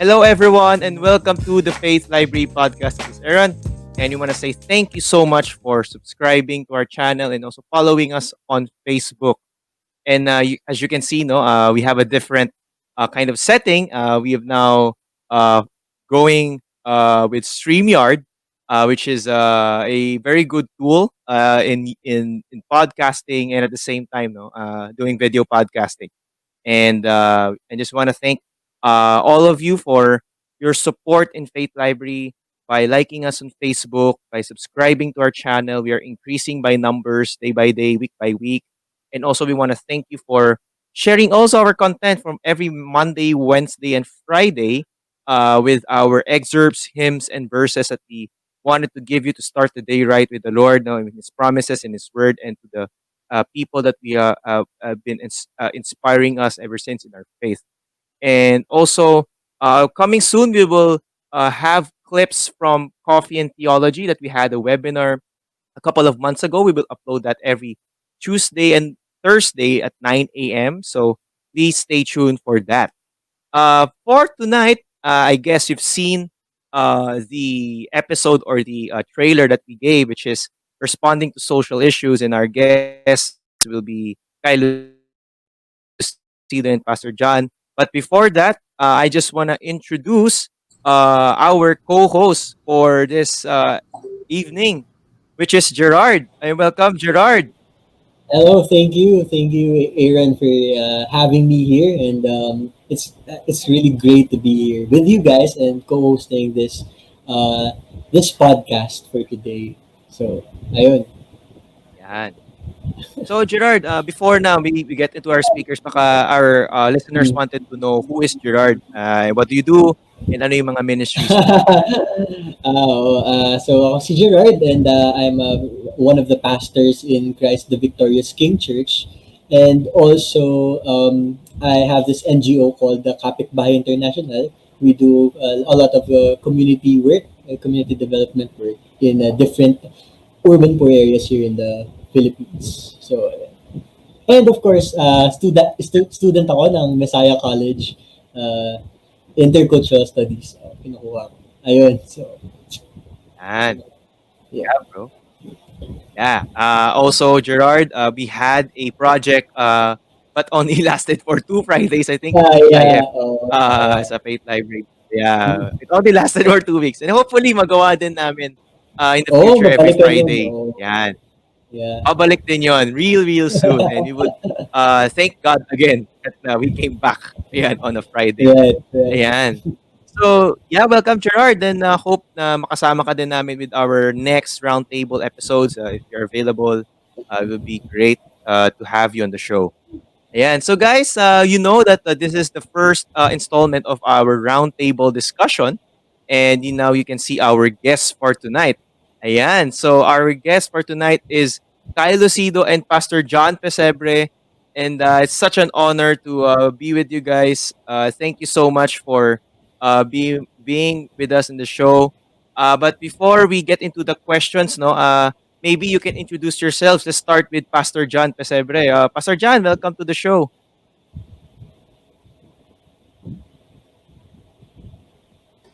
Hello, everyone, and welcome to the Faith Library podcast. This is Aaron, and we want to say thank you so much for subscribing to our channel and also following us on Facebook. And as you can see, no, we have a different kind of setting. We have now going with StreamYard, which is a very good tool in podcasting and at the same time, no, doing video podcasting. And I just want to thank all of you for your support in Faith Library by liking us on Facebook, by subscribing to our channel. We are increasing by numbers day by day, week by week. And also, we want to thank you for sharing also our content from every Monday, Wednesday, and Friday with our excerpts, hymns, and verses that we wanted to give you to start the day right with the Lord, knowing His promises and His word, and to the people that we have been inspiring us ever since in our faith. And also, coming soon, we will have clips from Coffee and Theology that we had a webinar a couple of months ago. We will upload that every Tuesday and Thursday at 9 a.m. So please stay tuned for that. For tonight, I guess you've seen the episode or the trailer that we gave, which is responding to social issues, and our guests will be Kyle Lucido and Pastor John. But before that, I just want to introduce our co-host for this evening, which is Gerard. And welcome, Gerard. Hello, thank you, Aaron, for having me here, and it's really great to be here with you guys and co-hosting this podcast for today. So, ayun. Yan. So, Gerard, before now we get into our speakers, baka our listeners Mm. wanted to know who is Gerard, what do you do, and ano yung mga ministries mo. So ako si Gerard, and I'm one of the pastors in Christ the Victorious King Church, and also I have this NGO called the Kapitbahay International. We do a lot of community work, community development work in different urban poor areas here in the Philippines. So, and of course, student ako ng Messiah College, uh, Intercultural Studies. Kinukuha ko. Ayun. So, Yan. yeah. Yeah, bro. Yeah. Also, Gerard, we had a project, but only lasted for 2 Fridays, I think, Yeah. TGIF Oh, sa Faith Library. Yeah. It only lasted for 2 weeks. And hopefully, magawa din namin in the oh, future every mabalikan yun. Friday. Oh, Yan. yeah. Babalik din yon real soon. And we would thank God again that we came back ayan, on a Friday. Right, right. Ayan. So, yeah, welcome Gerard. And hope na makasama ka din namin with our next roundtable episodes. If you're available, it would be great to have you on the show. Ayan. So, guys, you know that this is the first installment of our roundtable discussion. And now you can see our guests for tonight. Ayan. So, our guest for tonight is Kyle Lucido and Pastor John Pessebre. And it's such an honor to be with you guys. Thank you so much for being with us in the show. But before we get into the questions, no, maybe you can introduce yourselves. Let's start with Pastor John Pesebre. Pastor John, welcome to the show.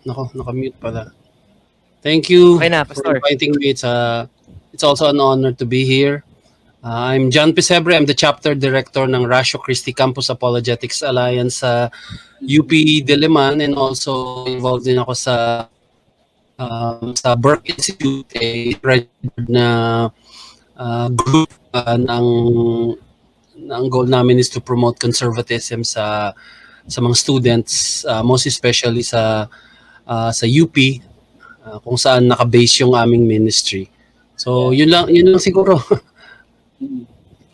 Nako, naka-mute pala. Thank you Okay na, for Pastor. inviting me. It's also an honor to be here. I'm John Pesebre. I'm the chapter director ng Ratio Christi Campus Apologetics Alliance sa UP Diliman, and also involved din ako sa Burke Institute, a registered na group ng goal namin is to promote conservatism sa mga students, most especially sa UP, kung saan naka-base yung aming ministry. So yun lang siguro.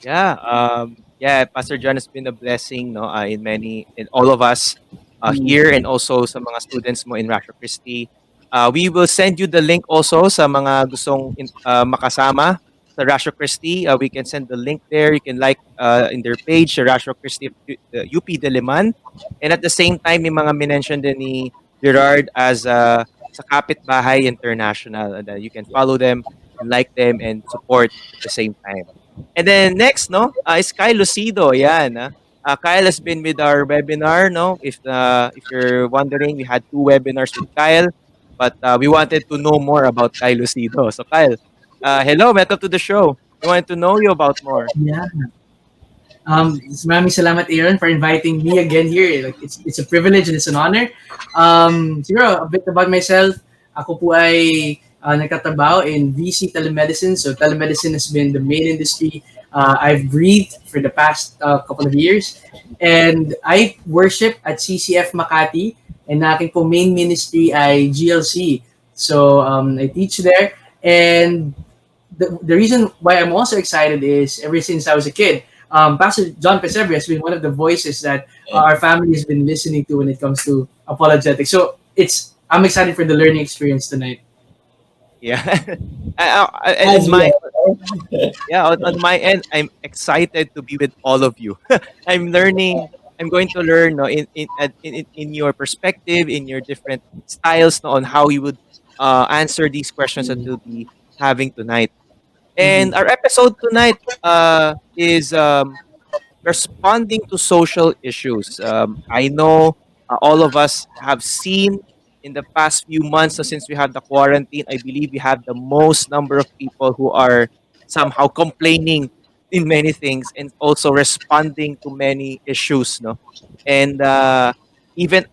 Yeah, Pastor John has been a blessing, no, in all of us here, and also sa mga students mo in Ratio Christi. We will send you the link also sa mga gustong makasama sa Ratio Christi. We can send the link there. You can like in their page, sa Ratio Christi UP Diliman. And at the same time, may mga minention din ni Gerard as sa Kapitbahay International. And you can follow them, and like them, and support at the same time. And then next, no, is Kyle Lucido. Yan. Kyle has been with our webinar. No, if you're wondering, we had two webinars with Kyle, but we wanted to know more about Kyle Lucido. So Kyle, hello, welcome to the show. We wanted to know you about more. Yeah. Maraming salamat, Aaron, for inviting me again here. Like, it's a privilege and it's an honor. Siguro, a bit about myself. Ako po ay nagtatrabaho in VC telemedicine. So, telemedicine has been the main industry I've breathed for the past couple of years. And I worship at CCF Makati. And aking po main ministry ay GLC. So, I teach there. And the reason why I'm also excited is ever since I was a kid, Pastor John Pessebre has been one of the voices that our family has been listening to when it comes to apologetics. So I'm excited for the learning experience tonight. Yeah, and As in we my are. yeah, on my end, I'm excited to be with all of you. I'm learning. I'm going to learn, no, in your perspective, in your different styles, no, on how you would answer these questions that Mm, we'll be having tonight. mhm, And our episode tonight is responding to social issues. I know all of us have seen in the past few months, since we have the quarantine, I believe we have the most number of people who are somehow complaining in many things and also responding to many issues, no? And even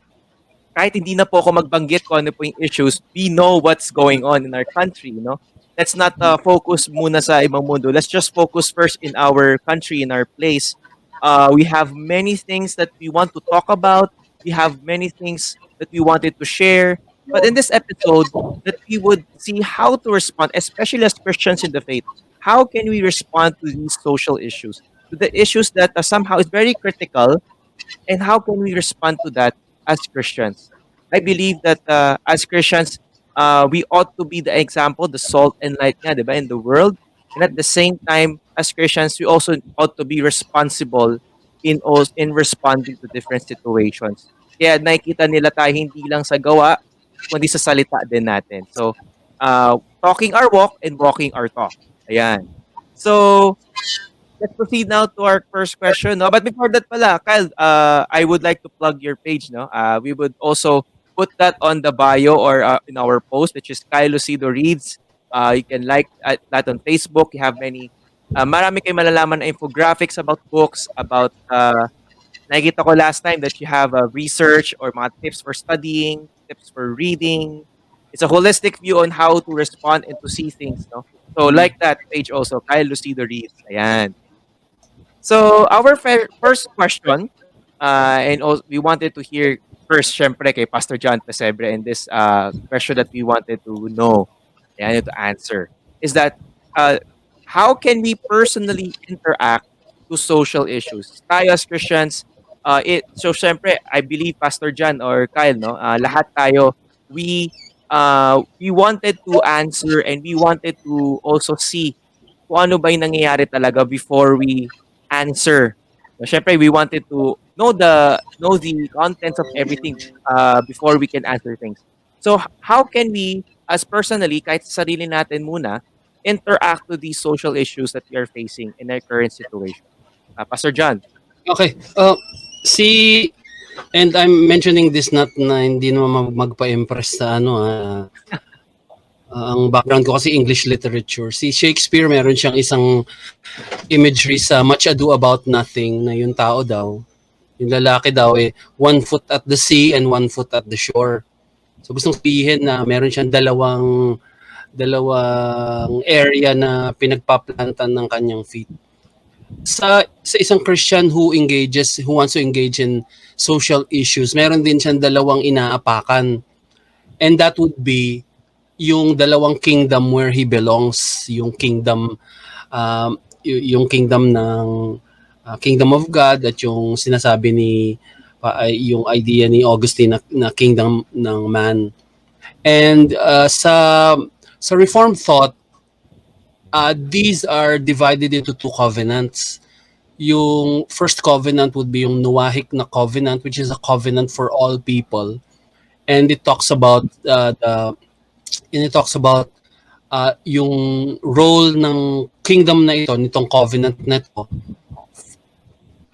kahit hindi na po ako magbanggit kung ano po yung issues, we know what's going on in our country, no? Let's not focus muna sa ibang mundo. Let's just focus first in our country, in our place. We have many things that we want to talk about. We have many things that we wanted to share. But in this episode, that we would see how to respond, especially as Christians in the faith. How can we respond to these social issues? To the issues that somehow is very critical, and how can we respond to that as Christians? I believe that as Christians, we ought to be the example, the salt and light nga, di ba, in the world. And at the same time, as Christians, we also ought to be responsible in responding to different situations. Kaya nakikita nila tayo hindi lang sa gawa, kundi sa salita din natin. So, talking our walk and walking our talk. Ayan. So, let's proceed now to our first question. No? But before that pala, Kyle, I would like to plug your page. No? We would also put that on the bio or in our post, which is Kyle Lucido Reads. You can like that on Facebook. You have many, marami kayo malalaman na infographics about books, about, nakikita ko last time that you have research or mga tips for studying, tips for reading. It's a holistic view on how to respond and to see things. No? So like that page also, Kyle Lucido Reads. Ayan. So our first question, and also we wanted to hear first, syempre, kay Pastor John Pesebre, and this question that we wanted to know, and to answer, is that uh, how can we personally interact to social issues? Tayo as Christians, so syempre, I believe Pastor John or Kyle, no, lahat tayo, we wanted to answer and we wanted to also see kung ano ba yung nangyayari talaga before we answer. So, syempre, we wanted to know the contents of everything before we can answer things. So, how can we, as personally, kahit sa sarili natin muna, interact with these social issues that we are facing in our current situation? Pastor John. Okay. Si and I'm mentioning this not na hindi naman magpa-impress sa ano ang background ko kasi English literature. Si Shakespeare meron siyang isang imagery sa Much Ado About Nothing na yung tao daw, yung lalaki daw one foot at the sea and one foot at the shore. So gustong sabihin na meron siyang dalawang area na pinagpaplantan ng kanyang feet. Sa isang Christian who wants to engage in social issues, meron din siyang dalawang inaapakan. And that would be yung dalawang kingdom where he belongs, yung kingdom ng kingdom of God at yung sinasabi yung idea ni Augustine na kingdom ng man. And sa Reformed thought, these are divided into two covenants. Yung first covenant would be yung Noahic na covenant, which is a covenant for all people, and it talks about yung role ng kingdom na ito, nitong covenant na ito,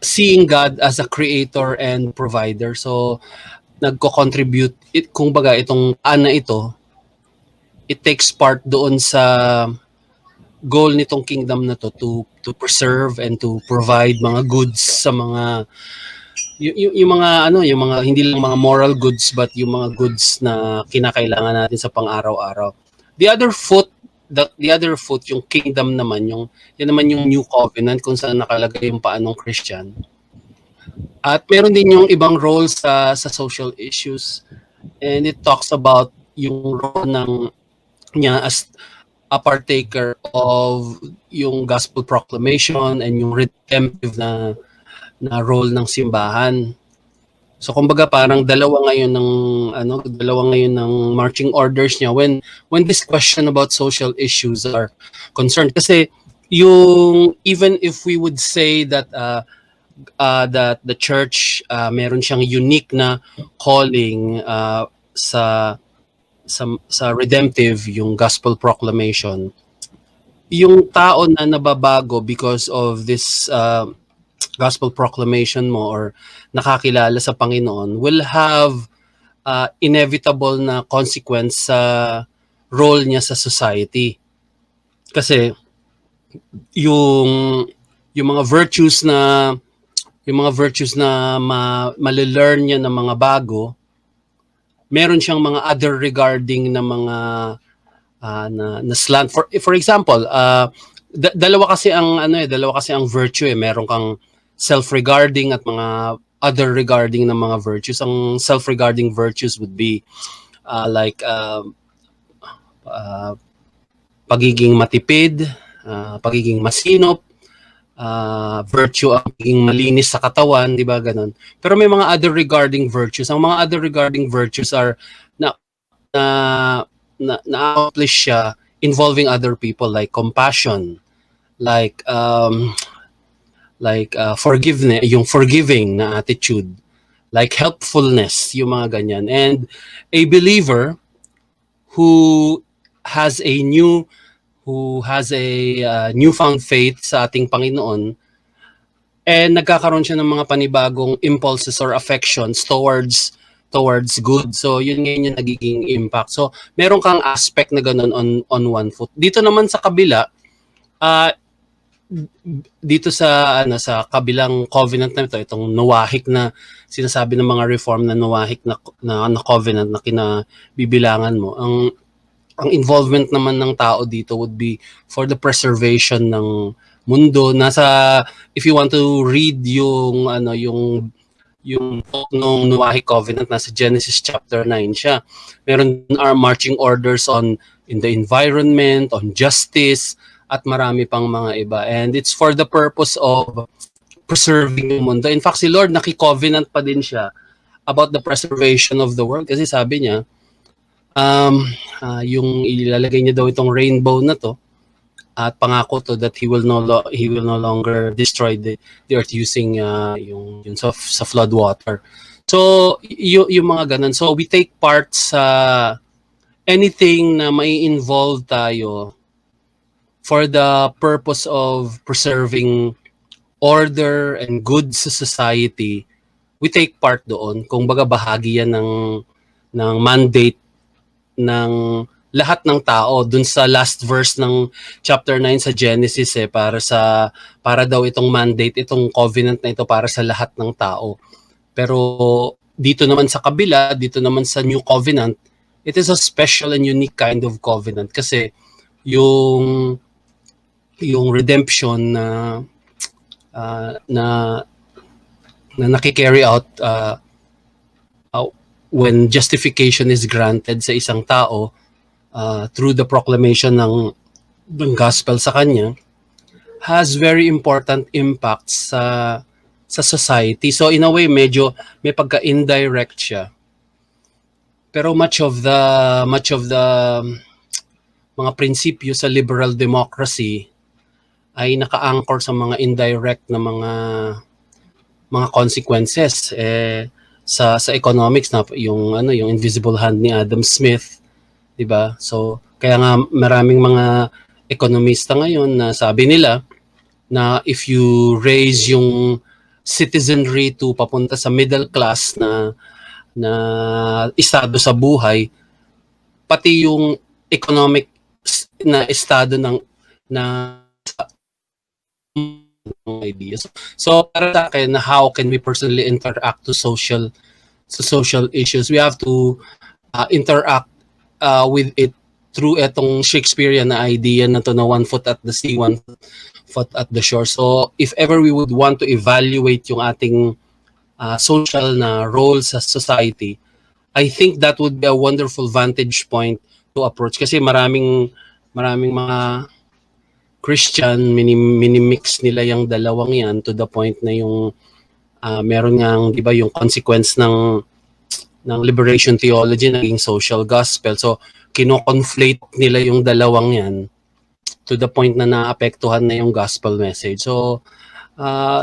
seeing God as a creator and provider. So nagko-contribute kung baga itong ana ito, it takes part doon sa goal nitong kingdom na to preserve and to provide mga goods sa mga yung mga yung mga hindi lang mga moral goods but yung mga goods na kinakailangan natin sa pang-araw-araw. The other foot yung kingdom naman, yan naman yung new covenant kung saan nakalagay yung paanong Christian. At meron din yung ibang roles sa social issues, and it talks about yung role niya as a partaker of yung gospel proclamation and yung redemptive na role ng simbahan. So kumbaga parang dalawa ngayon ng marching orders niya when this question about social issues are concerned, kasi yung even if we would say that that the church meron siyang unique na calling sa redemptive, yung gospel proclamation, yung tao na nababago because of this gospel proclamation mo or nakakilala sa Panginoon will have inevitable na consequence sa role niya sa society. Kasi yung mga virtues na malelearn niya ng mga bago, meron siyang mga other regarding na mga na slant. For example, dalawa kasi ang virtue meron kang self-regarding at mga other regarding na mga virtues. Ang self-regarding virtues would be pagiging matipid, pagiging masinop, virtue ang pagiging malinis sa katawan, di ba, ganon. Pero may mga other regarding virtues. Ang mga other regarding virtues are na-accomplish siya involving other people, like compassion, like forgiveness, yung forgiving na attitude, like helpfulness, yung mga ganyan. And a believer who has a newfound faith sa ating Panginoon, and nagkakaroon siya ng mga panibagong impulses or affections towards good. So yun ngayon yung nagiging impact. So meron kang aspect na ganun on one foot. Dito naman sa kabila, dito sa kabilang covenant na ito, itong nawahik na sinasabi ng mga reform na nawahik na covenant na kinabibilangan mo, ang involvement naman ng tao dito would be for the preservation ng mundo. If you want to read yung nung nawahik covenant, nasa Genesis chapter 9 siya. Meron marching orders in the environment, on justice, at marami pang mga iba. And it's for the purpose of preserving yung mundo. In fact, si Lord naki-covenant pa din siya about the preservation of the world. Kasi sabi niya, yung ilalagay niya daw itong rainbow na to, at pangako to that he will no longer destroy the earth using yung sa flood water. So, yung mga ganun. So, we take part sa anything na may involve tayo for the purpose of preserving order and good sa society. We take part doon. Kung baga bahagi yan ng mandate ng lahat ng tao. Dun sa last verse ng chapter 9 sa Genesis, para daw itong mandate, itong covenant na ito para sa lahat ng tao. Pero dito naman sa kabila, dito naman sa new covenant, it is a special and unique kind of covenant kasi yung redemption na nakikarry out when justification is granted sa isang tao through the proclamation ng gospel sa kanya, has very important impacts sa society. So in a way, medyo may pagka-indirect siya. Pero much of the mga prinsipyo sa liberal democracy ay naka-anchor sa mga indirect na mga consequences sa economics, na yung invisible hand ni Adam Smith, 'di ba? So kaya nga maraming mga ekonomista ngayon na sabi nila na if you raise yung citizenry to papunta sa middle class na estado sa buhay, pati yung economic na estado na ideas. So para sa akin, how can we personally interact to social issues? We have to interact with it through etong Shakespearean na idea na to, na one foot at the sea, one foot at the shore. So if ever we would want to evaluate yung ating social na role sa society, I think that would be a wonderful vantage point to approach, kasi maraming mga Christian mini-mix nila yung dalawang yan to the point na yung meron ngang, di ba, yung consequence ng liberation theology naging social gospel. So kino-conflate nila yung dalawang yan to the point na naapektuhan na yung gospel message. So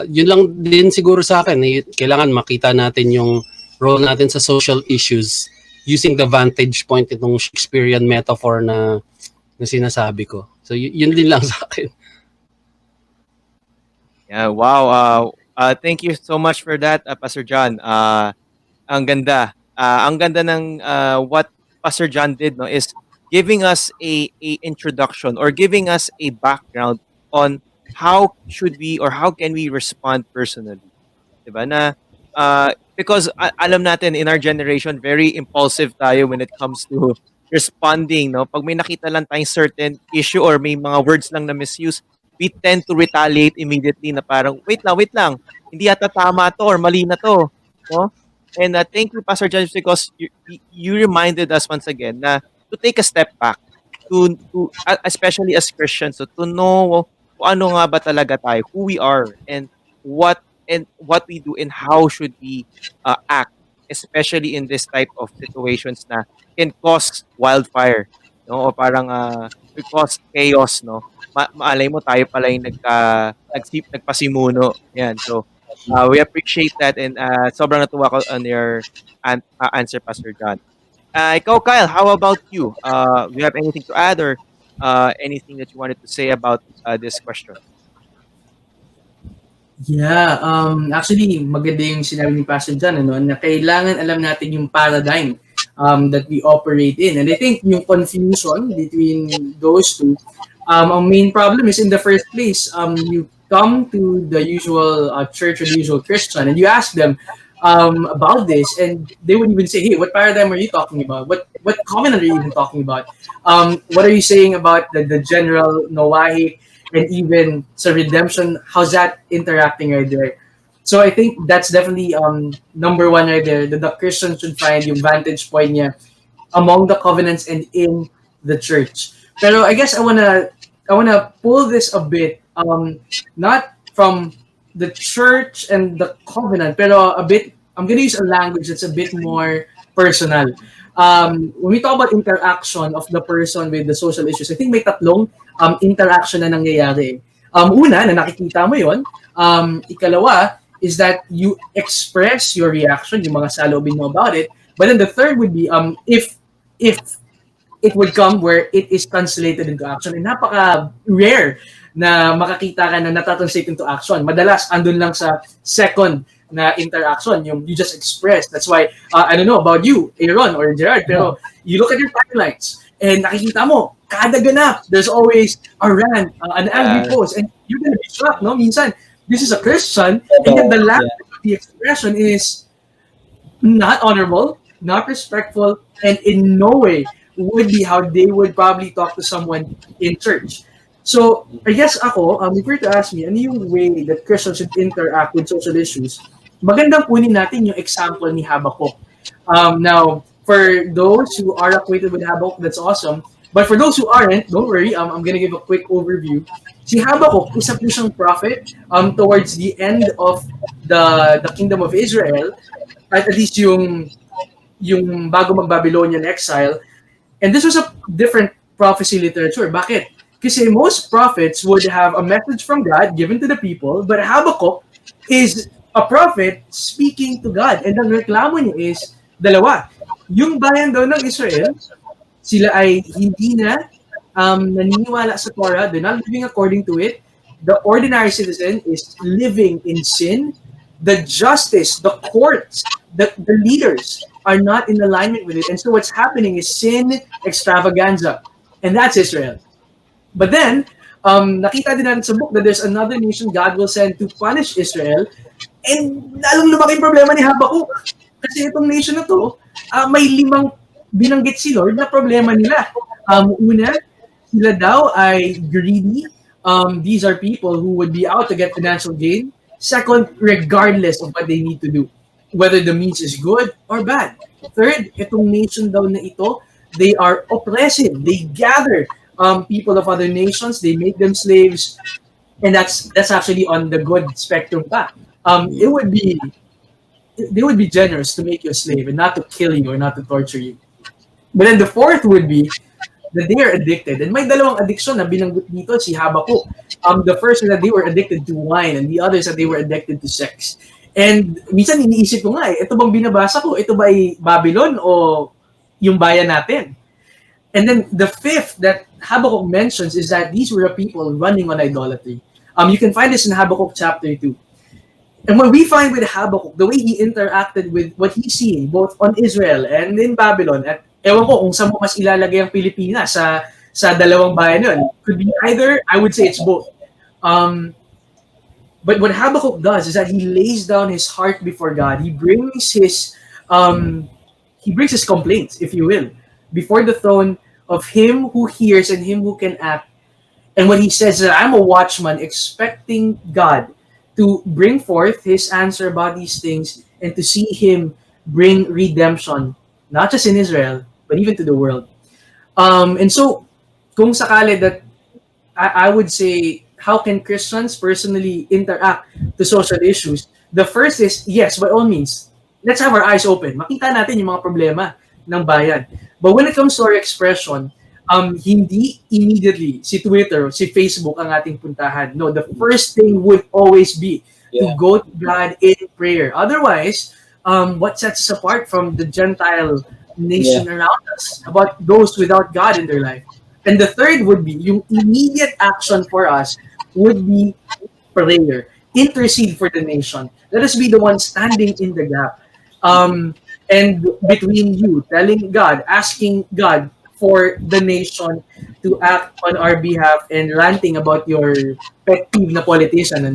yun lang din siguro sa akin, kailangan makita natin yung role natin sa social issues using the vantage point itong Shakespearean metaphor na sinasabi ko. So yun din lang sa akin. Yeah, wow. Thank you so much for that, Pastor John. Ang ganda. Ang ganda ng what Pastor John did, no, is giving us a introduction or giving us a background on how should we or how can we respond personally. Diba? Na because alam natin in our generation, very impulsive tayo when it comes to responding, no? Pag may nakita lang tayong certain issue or may mga words lang na misuse, we tend to retaliate immediately na parang, wait lang, hindi yata tama to or mali na to, no? And thank you, Pastor Judge, because you reminded us once again na to take a step back, to especially as Christians, so to know kung ano nga ba talaga tayo, who we are, and what we do and how should we act, especially in this type of situations na can cause wildfire, no? O parang cause chaos, no? Maalay mo tayo pala yung nagpasimuno. Yan. So we appreciate that, and sobrang natuwa ko on your answer, Pastor John. Ikaw, Kyle, how about you? Do you have anything to add or anything that you wanted to say about this question? Yeah, actually, maganda yung sinabi ni Pastor John, ano, na kailangan alam natin yung paradigm that we operate in. And I think yung confusion between those two, ang main problem is in the first place, you come to the usual church or the usual Christian and you ask them about this, and they would even say, hey, what paradigm are you talking about? What covenant are you even talking about? What are you saying about the general Noahic and even sa redemption? How's that interacting right there? So I think that's definitely number one right there, that the Christian should find yung vantage point niya among the covenants and in the church. Pero I guess I wanna pull this a bit, not from the church and the covenant, pero a bit, I'm gonna use a language that's a bit more personal. When we talk about interaction of the person with the social issues, I think may tatlong interaction na nangyayari. Una, na nakikita mo yon. Ikalawa is that you express your reaction, yung mga salobin mo about it. But then the third would be if it would come where it is translated into action. And napaka-rare na makakita ka na natatranslate into action. Madalas, andun lang sa second na interaction, yung you just express. That's why, I don't know about you, Aaron or Gerard, pero you look at your timelines and nakikita mo, kada ganap, there's always a rant, an angry post, and you're gonna be shocked, no? Minsan, this is a Christian, and then the language of the expression is not honorable, not respectful, and in no way would be how they would probably talk to someone in church. So, I guess ako, if you're to ask me, ano yung way that Christians should interact with social issues, magandang kunin natin yung example ni Habakkuk. Now, for those who are acquainted with Habakkuk, that's awesome. But for those who aren't, don't worry, I'm gonna give a quick overview. Si Habakkuk, isa po siyang prophet towards the end of the kingdom of Israel, at least yung bago mag-Babylonian exile. And this was a different prophecy literature. Bakit? Kasi most prophets would have a message from God given to the people, but Habakkuk is a prophet speaking to God. And ang reklamo niya is dalawa. Yung bayan daw ng Israel, sila ay hindi na naniniwala sa Torah. They're not living according to it. The ordinary citizen is living in sin. the justice, the courts, the leaders are not in alignment with it. And so what's happening is sin extravaganza. And that's Israel. But then, nakita din natin sa book that there's another nation God will send to punish Israel. And lalong lumaki yung problema ni Habakkuk. Kasi itong nation na to, may 5 binanggit si Lord na problema nila. Una, sila daw ay greedy. These are people who would be out to get financial gain. Second, regardless of what they need to do, whether the means is good or bad. Third, itong nation daw na ito, they are oppressive. They gather people of other nations, they make them slaves, and that's actually on the good spectrum pa. They would be generous to make you a slave and not to kill you or not to torture you. But then the fourth would be that they are addicted. And may dalawang addiction na binanggit dito si Habakkuk. The first is that they were addicted to wine, and the other is that they were addicted to sex. And minsan iniisip ko nga, ito bang binabasa ko? Ito ba ay Babylon o yung bayan natin? And then the fifth that Habakkuk mentions is that these were people running on idolatry. You can find this in Habakkuk chapter 2. And what we find with Habakkuk, the way he interacted with what he's seeing, both on Israel and in Babylon, at ewan ko kung saan mo mas ilalagay ang Pilipinas sa dalawang bayan yun. Could be either, I would say it's both. But what Habakkuk does is that he lays down his heart before God. He brings his complaints, if you will, before the throne of him who hears and him who can act. And what he says is that I'm a watchman expecting God to bring forth his answer about these things and to see him bring redemption, not just in Israel, but even to the world. And so, kung sakali that I would say, how can Christians personally interact to social issues? The first is, yes, by all means, let's have our eyes open. Makita natin yung mga problema ng bayan. But when it comes to our expression, hindi immediately si Twitter, si Facebook ang ating puntahan. No, the first thing would always be to go to God in prayer. Otherwise, what sets us apart from the Gentile nation around us, about those without God in their life? And the third would be, yung immediate action for us would be prayer. Intercede for the nation. Let us be the one standing in the gap. And between you, telling God, asking God for the nation to act on our behalf and ranting about your pet peeve na politician,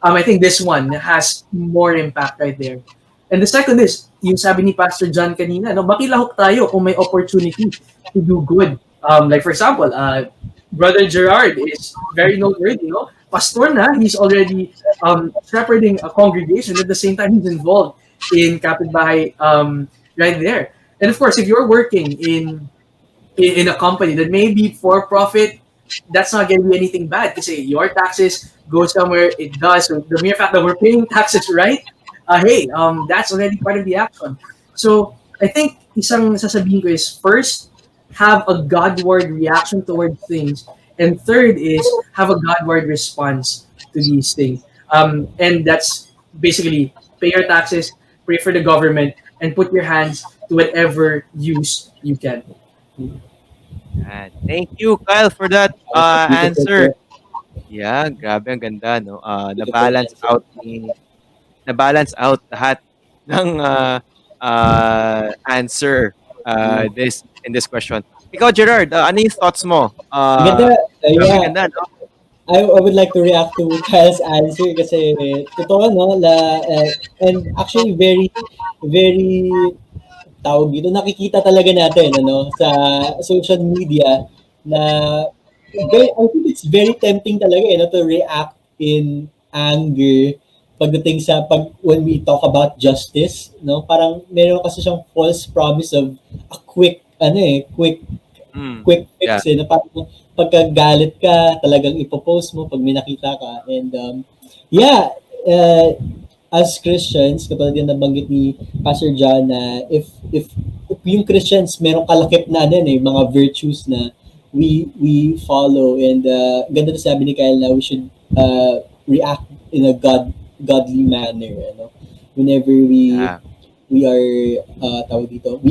I think this one has more impact right there. And the second is, yung sabi ni Pastor John kanina, makilahok tayo kung may opportunity to do good. Like for example, Brother Gerard is very noteworthy, Pastor na, he's already shepherding a congregation. At the same time, he's involved in Kapitbahay right there. And of course, if you're working in a company that may be for profit, that's not going to be anything bad. Kasi your taxes go somewhere, it does. So the mere fact that we're paying taxes, right? That's already part of the action. So I think isang sasabihin ko is, first, have a Godward reaction towards things. And third is, have a Godward response to these things. And that's basically pay your taxes, pray for the government, and put your hands to whatever use you can. Thank you, Kyle, for that answer. Yeah, grabe, ang ganda, no? Na-balance out lahat ng answer in this question. Ikaw, Gerard, ano yung thoughts mo? Ganda, Ganda, no? I would like to react to Kyle's answer kasi totoo, and actually very, very tawag dito, nakikita talaga natin sa social media na I think it's very tempting talaga to react in anger pagdating sa when we talk about justice, parang meron kasi siyang false promise of a quick fix, na parang pagkagalit ka, talagang ipopost mo pag may nakita ka. And as Christians, kapag din nabanggit ni Pastor John na if yung Christians meron kalakip na mga virtues na we follow, and ganda na sabi ni Kyle na we should react in a godly manner, whenever we are we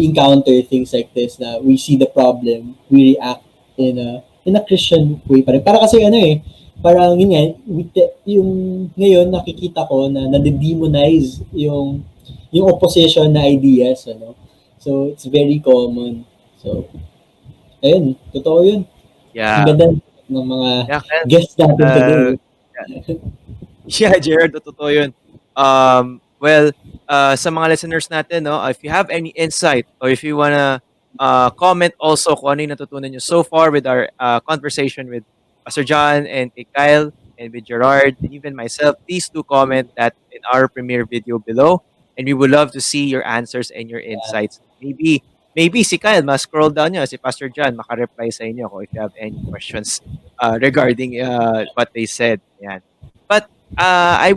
encounter things like this, na we see the problem, we react in a Christian way pa rin. Para kasi parang yun nga, yung ngayon nakikita ko na nade-demonize yung opposition na ideas, ano. So, it's very common. So, ayun, totoo yun. Ang Yeah. ganda ng mga Yeah, Kyle. guests natin today. Yeah, Gerard, totoo yun. Well, sa mga listeners natin, no, if you have any insight or if you wanna comment also kung ano yung natutunan nyo so far with our conversation with Pastor John and kay Kyle and with Gerard and even myself, please do comment that in our premiere video below. And we would love to see your answers and your insights. Maybe si Kyle, scroll down nyo, si Pastor John, maka-reply sa inyo kung if you have any questions regarding what they said. Yan. But ang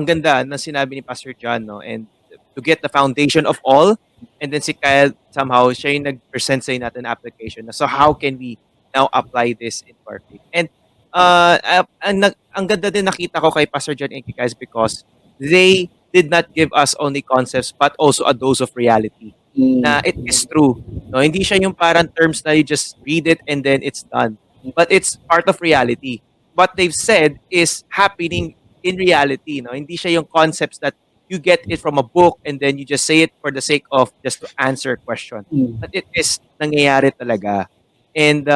ganda ng sinabi ni Pastor John, no, and to get the foundation of all, and then si Kyle, somehow, siya yung nag-present sa natin na application. So how can we now apply this in our faith? And ang ganda din nakita ko kay Pastor John and kay Kyle because they did not give us only concepts but also a dose of reality na it is true. No, hindi siya yung parang terms na you just read it and then it's done. But it's part of reality. What they've said is happening in reality, no? Hindi siya yung concepts that you get it from a book and then you just say it for the sake of just to answer a question. But it is nangyayari talaga. And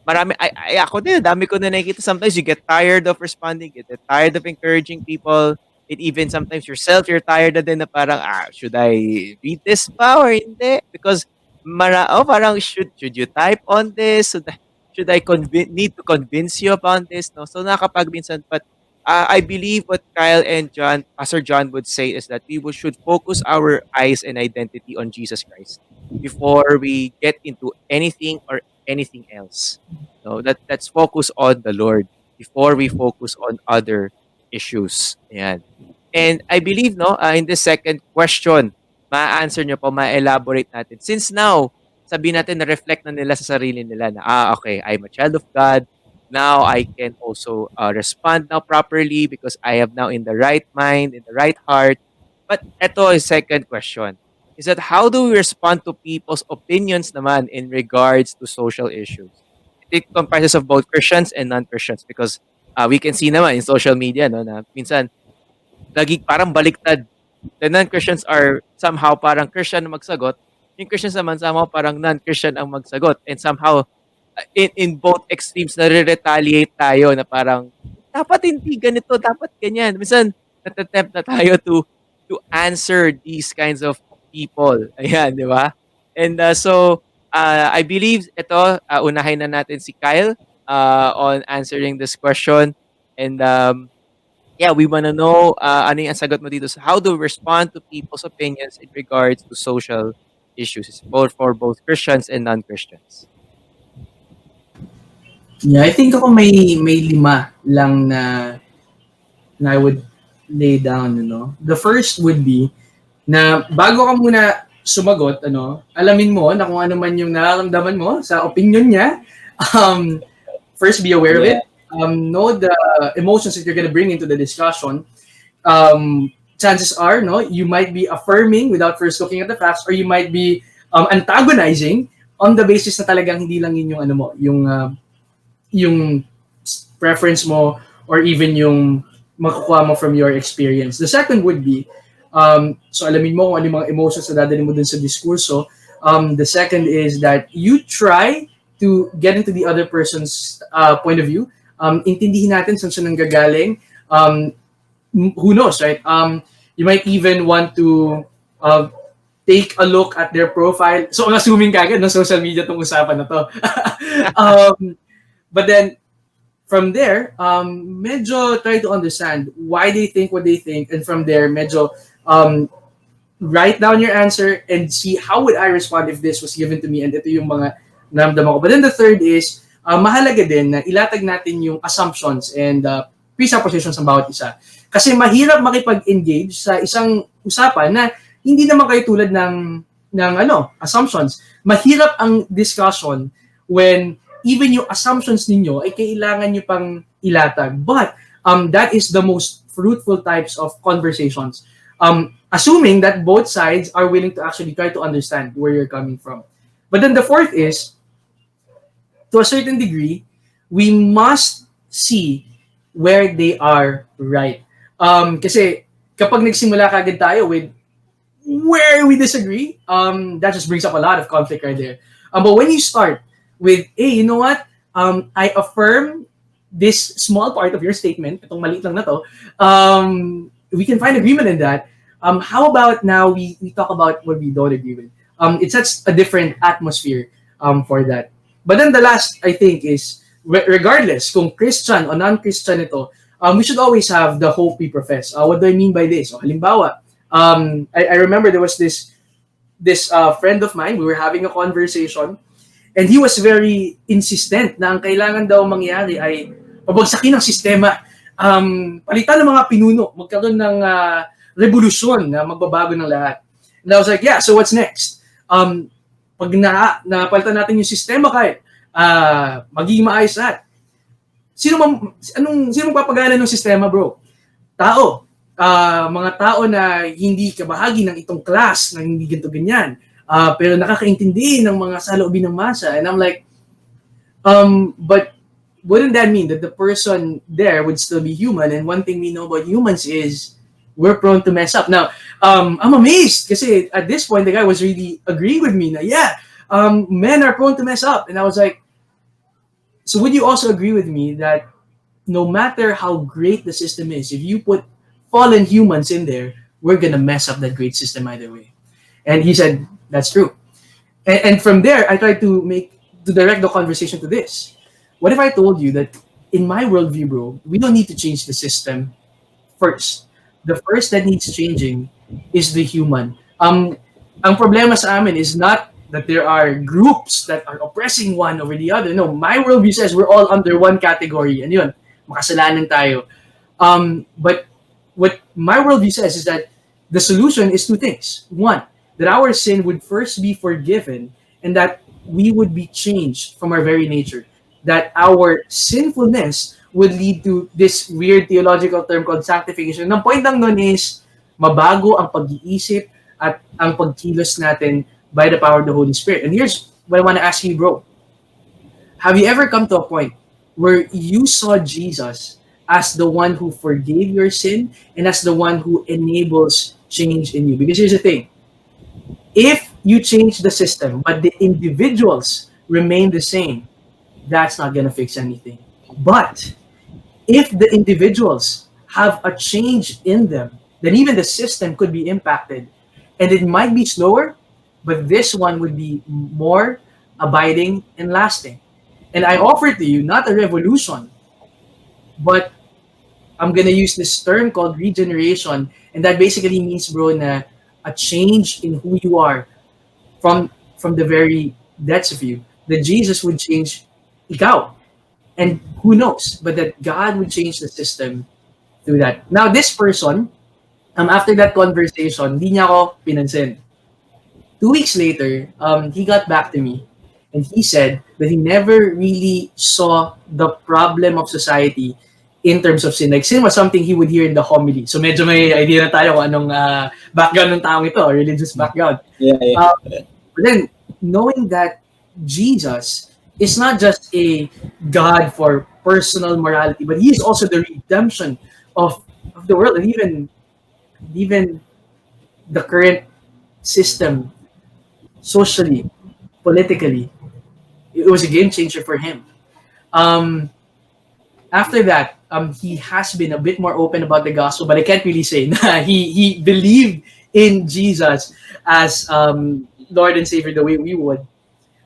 marami ako din, dami ko na nakikita. Sometimes you get tired of responding, you get tired of encouraging people. It even sometimes yourself, you're tired na din na parang, should I read this pa or hindi? Because parang should you type on this? Should I need to convince you upon this? No, so nakapagminsan, but I believe what Kyle and Pastor John would say is that should focus our eyes and identity on Jesus Christ before we get into anything or anything else. No, let's focus on the Lord before we focus on other issues. Ayan. And I believe, no, in the second question, ma-answer nyo po, ma-elaborate natin. Since now, sabihin natin na-reflect na nila sa sarili nila na, okay, I'm a child of God. Now, I can also respond now properly because I have now in the right mind, in the right heart. But ito is second question. Is that how do we respond to people's opinions naman in regards to social issues? It comprises of both Christians and non-Christians because we can see naman in social media, no, na minsan, lagi parang baliktad. The non-Christians are somehow parang Christian ang magsagot. Yung Christians naman somehow parang non-Christian ang magsagot. And somehow, in both extremes, nare-retaliate tayo na parang, dapat hindi ganito, dapat ganyan. Minsan, natatempt na tayo to answer these kinds of people. Ayan, di ba? And so, I believe ito, unahin na natin si Kyle on answering this question. And yeah, we want to know ano yung sagot mo dito sa how do we respond to people's opinions in regards to social issues, both for both Christians and non-Christians. Yeah, I think ako may lima lang na I would lay down, you know. The first would be na bago ka muna sumagot, alamin mo na kung ano man yung nararamdaman mo sa opinion niya. First, be aware of it. Know the emotions that you're gonna bring into the discussion. Chances are, you might be affirming without first looking at the facts, or you might be antagonizing on the basis na talagang hindi lang yun yung yung preference mo or even yung makukuha mo from your experience. The second would be, so alamin mo kung ano yung mga emotions na dadalhin mo dun sa diskurso. The second is that you try to get into the other person's point of view. Intindihin natin saan siya nanggagaling. Who knows, right? You might even want to take a look at their profile. So, assuming kagad na social media itong usapan na to. But then, from there, medyo try to understand why they think what they think. And from there, medyo write down your answer and see how would I respond if this was given to me and ito yung mga naramdaman ko. But then the third is, mahalaga din na ilatag natin yung assumptions and presuppositions ng bawat isa. Kasi mahirap makipag-engage sa isang usapan na hindi naman kayo tulad ng assumptions. Mahirap ang discussion when even yung assumptions ninyo ay kailangan nyo pang ilatag. But that is the most fruitful types of conversations. Assuming that both sides are willing to actually try to understand where you're coming from. But then the fourth is, to a certain degree, we must see where they are right. Kasi kapag nagsimula kagad tayo with where we disagree, that just brings up a lot of conflict right there. But when you start with, hey, you know what? I affirm this small part of your statement, itong maliit lang na to, we can find agreement in that. How about now we talk about what we don't agree with? It sets a different atmosphere for that. But then the last, I think, is regardless kung Christian o non-Christian ito, we should always have the hope we profess. What do I mean by this? O, halimbawa, I remember there was this friend of mine, we were having a conversation, and he was very insistent na ang kailangan daw mangyari ay pabagsakin ng sistema, palitan ng mga pinuno, magkaroon ng revolusyon na magbabago ng lahat. And I was like, yeah, so what's next? Pag napalitan natin yung sistema kahit, magiging maayos lahat. Sino magpapagana ng sistema, bro? Tao. Mga tao na hindi kabahagi ng itong class, na hindi ganito ganyan. Pero nakakaintindi ng mga saloobin ng masa. And I'm like, but wouldn't that mean that the person there would still be human? And one thing we know about humans is we're prone to mess up. Now, I'm amazed kasi at this point, the guy was really agreeing with me na, yeah, men are prone to mess up. And I was like, so would you also agree with me that no matter how great the system is, if you put fallen humans in there, we're going to mess up that great system either way? And he said, that's true. And from there, I tried to direct the conversation to this. What if I told you that in my worldview, bro, we don't need to change the system first. The first that needs changing is the human. Ang problema sa amin is not that there are groups that are oppressing one over the other. No, my worldview says we're all under one category. And yun, makasalanan tayo. But what my worldview says is that the solution is two things. One, that our sin would first be forgiven and that we would be changed from our very nature. That our sinfulness would lead to this weird theological term called sanctification. Ang point lang nun is mabago ang pag-iisip at ang pagkilos natin by the power of the Holy Spirit. And here's what I want to ask you, bro. Have you ever come to a point where you saw Jesus as the one who forgave your sin and as the one who enables change in you? Because here's the thing. If you change the system, but the individuals remain the same, that's not going to fix anything. But if the individuals have a change in them, then even the system could be impacted. And it might be slower, but this one would be more abiding and lasting. And I offer to you not a revolution, but I'm going to use this term called regeneration. And that basically means, bro, na a change in who you are from the very depths of you. That Jesus would change ikaw. And who knows, but that God would change the system through that. Now, this person, after that conversation, hindi niya ako pinansin. 2 weeks later, he got back to me and he said that he never really saw the problem of society in terms of sin. Like, sin was something he would hear in the homily. So medyo may idea na tayo kung anong background ng taong ito, religious background. Yeah. But then, knowing that Jesus is not just a God for personal morality, but he is also the redemption of the world, and even the current system, socially, politically. It was a game changer for him. After that, he has been a bit more open about the gospel, but I can't really say he believed in Jesus as Lord and Savior the way we would.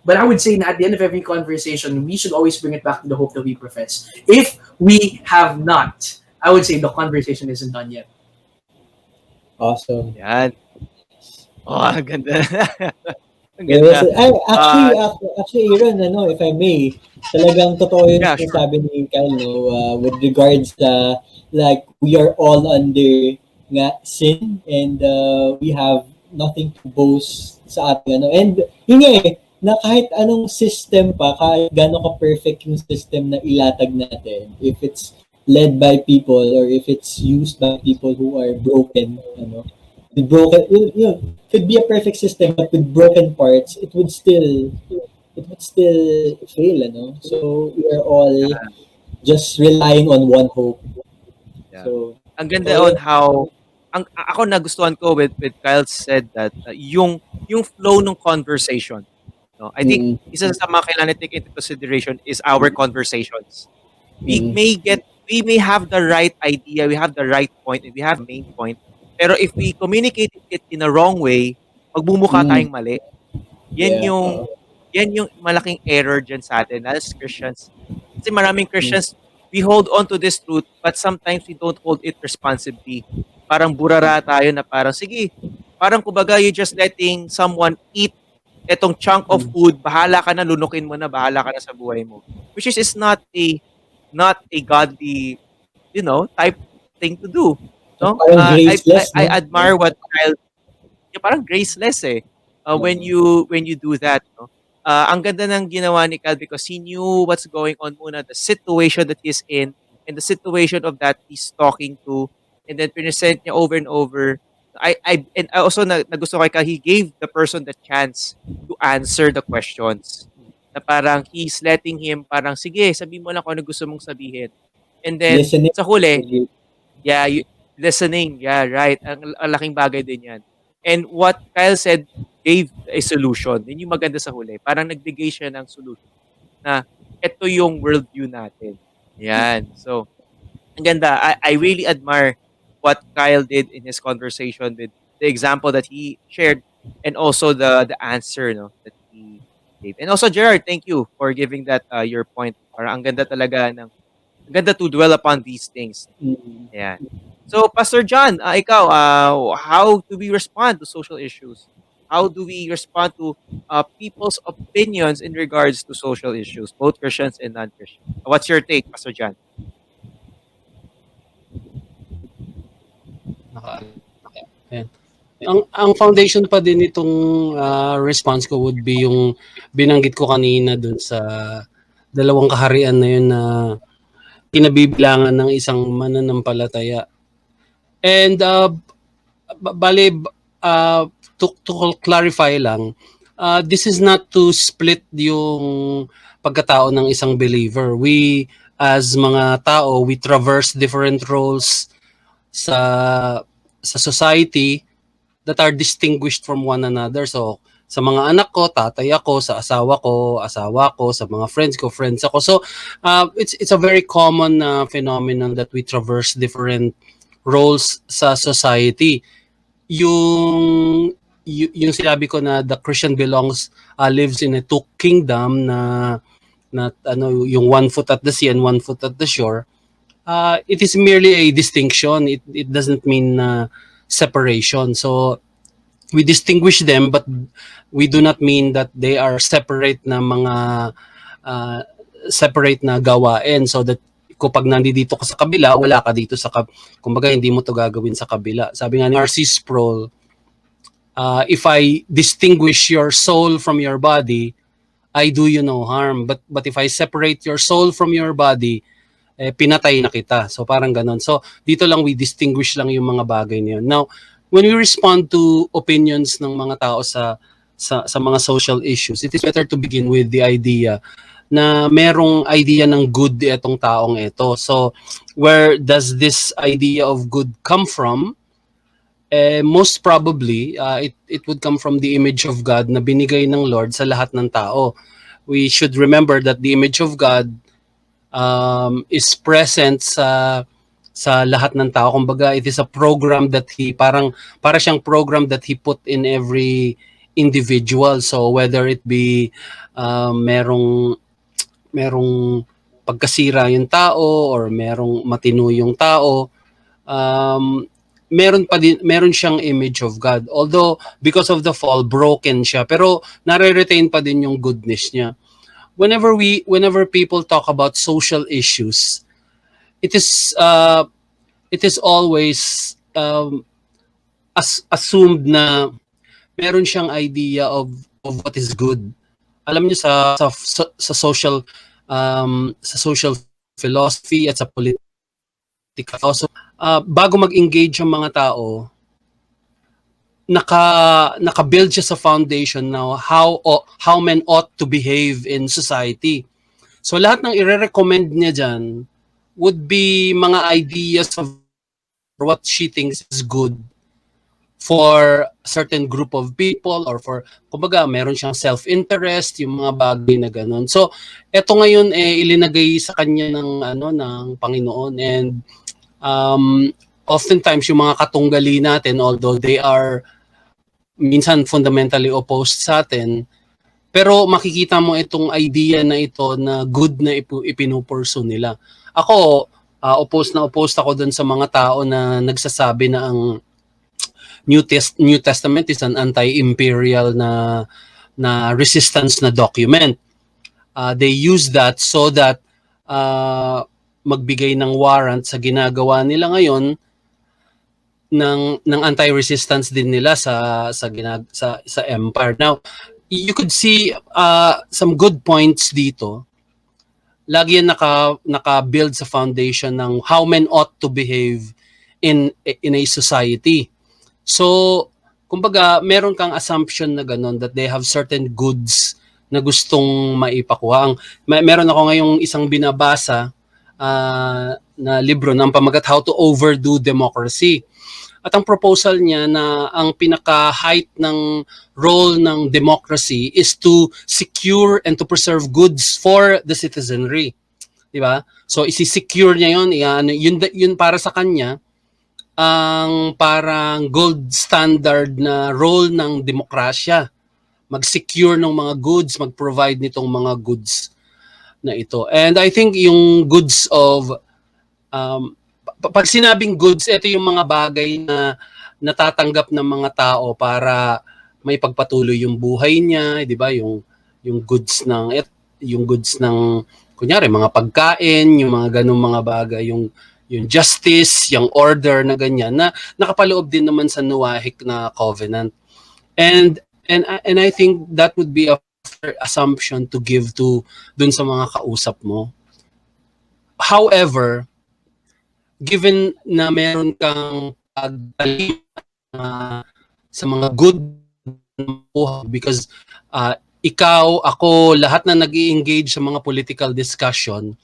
But I would say that at the end of every conversation, we should always bring it back to the hope that we profess. If we have not, I would say the conversation isn't done yet. Awesome. Yan. Oh, ang ganda. Ang Yes, ganda. actually, Aaron, if I may, talagang totoo yung Yeah, sure. sinasabi ni Kyle, no, with regards to, like, we are all under nga sin and we have nothing to boast sa ating And yun nga na kahit anong system pa, kahit gano'n ka-perfect yung system na ilatag natin, if it's led by people or if it's used by people who are broken, the broken, could be a perfect system, but with broken parts, it would still would still fail, ano? So we are all just relying on one hope. Yeah. So, Ang ganda so on yeah. how ako nagustuhan ko with Kyle said that yung flow ng conversation, no? I think Mm, isa sa mga kailangan take into consideration is our conversations. We mm, may get we may have the right idea, we have the right point, and we have the main point. Pero if we communicate it in a wrong way, magmumukha mm, tayong mali. Yan yeah. yung yan yung malaking error diyan sa atin as Christians. Kasi maraming Mm, Christians, we hold on to this truth, but sometimes we don't hold it responsibly. Parang burara tayo na parang, sige, parang kumbaga you're just letting someone eat etong chunk of mm, food, bahala ka na, lunukin mo na, bahala ka na sa buhay mo. Which is not a godly, type thing to do. No? parang graceless, I no? admire what Kyle, parang graceless eh. When Uh, you do that, no? Ang ganda ng ginawa ni Cal because he knew what's going on muna, the situation that he's in, and the situation of that he's talking to, and then present niya over and over. I also nagusto kay Cal, he gave the person the chance to answer the questions. Na parang he's letting him parang, sige, sabihin mo lang kung ano gusto mong sabihin. And then, listening. sa huli, yeah, listening. Yeah, right. Ang laking bagay din yan. And what Kyle said gave a solution. Yun yung maganda sa huli. Parang nagbigay siya ng solution na ito yung worldview natin. Yan. So, ang ganda. I really admire what Kyle did in his conversation with the example that he shared and also the answer, no, that he gave. And also, Gerard, thank you for giving that your point. Parang ang ganda talaga ang ganda to dwell upon these things. Mm. Ayan. So, Pastor John, ikaw, how do we respond to social issues? How do we respond to people's opinions in regards to social issues, both Christians and non-Christians? What's your take, Pastor John? Ayan. Ang foundation pa din itong response ko would be yung binanggit ko kanina dun sa dalawang kaharian na yun na pinabibilangan ng isang mananampalataya. And bale, to clarify lang, this is not to split yung pagkatao ng isang believer. We, as mga tao, we traverse different roles sa society that are distinguished from one another. So, sa mga anak ko, tatay ako, sa asawa ko, sa mga friends ako. So, it's a very common phenomenon that we traverse different roles sa society. Yung sinabi ko na the Christian lives in a two kingdom na yung one foot at the sea and one foot at the shore. It is merely a distinction. It doesn't mean separation. So we distinguish them, but we do not mean that they are separate na mga separate na gawain. So that kapag nandito ka sa kabila, wala ka dito kumbaga hindi mo to gagawin sa kabila. Sabi nga ni R.C. Sproul, if I distinguish your soul from your body, I do you no harm. But if I separate your soul from your body, pinatay na kita. So parang ganon. So dito lang we distinguish lang yung mga bagay na yun. Now, when we respond to opinions ng mga tao sa mga social issues, it is better to begin with the idea na merong idea ng good itong taong ito. So where does this idea of good come from? Most probably, it would come from the image of God na binigay ng Lord sa lahat ng tao. We should remember that the image of God is present sa lahat ng tao. Kumbaga, it is a program that para siyang program that he put in every individual. So whether it be merong pagkasira yung tao or merong matino yung tao, meron siyang image of God. Although because of the fall, broken siya, pero nare-retain pa din yung goodness niya. Whenever people talk about social issues, it is always assumed na meron siyang idea of what is good. Alam niyo sa social philosophy at sa political, so bago mag-engage yung mga tao, naka-build siya sa foundation na how men ought to behave in society. So lahat ng ire-recommend niya dyan would be mga ideas of what she thinks is good for a certain group of people, or for, kumbaga, meron siyang self-interest, yung mga bagay na ganun. So, eto ngayon ilinagay sa kanya ng Panginoon, and oftentimes yung mga katunggali natin, although they are minsan fundamentally opposed sa atin, pero makikita mo itong idea na ito na good na ipinupursu nila. Ako, opposed ako dun sa mga tao na nagsasabi na ang New Testament is an anti-imperial na resistance na document. They use that so that magbigay ng warrant sa ginagawa nila ngayon ng anti-resistance din nila sa empire. Now, you could see some good points dito. Lagi yan naka-build sa foundation ng how men ought to behave in a society. So, kumbaga, meron kang assumption na ganun that they have certain goods na gustong maipakuha. Meron ako ngayong isang binabasa na libro ng pamagat How to Overdo Democracy. At ang proposal niya na ang pinaka-height ng role ng democracy is to secure and to preserve goods for the citizenry. Diba? So, isi-secure niya yun para sa kanya, ang parang gold standard na role ng demokrasya. Mag-secure ng mga goods, mag-provide nitong mga goods na ito. And I think yung goods of, pag sinabing goods, ito yung mga bagay na natatanggap ng mga tao para may pagpatuloy yung buhay niya, di ba? Yung goods ng kunyari mga pagkain, yung mga ganung mga bagay, yung justice, yung order na ganyan na nakapaloob din naman sa Noahic na covenant. And I think that would be a fair assumption to give to dun sa mga kausap mo. However, given na meron kang pagtalim sa mga good because ikaw, ako, lahat na nag-i-engage sa mga political discussion,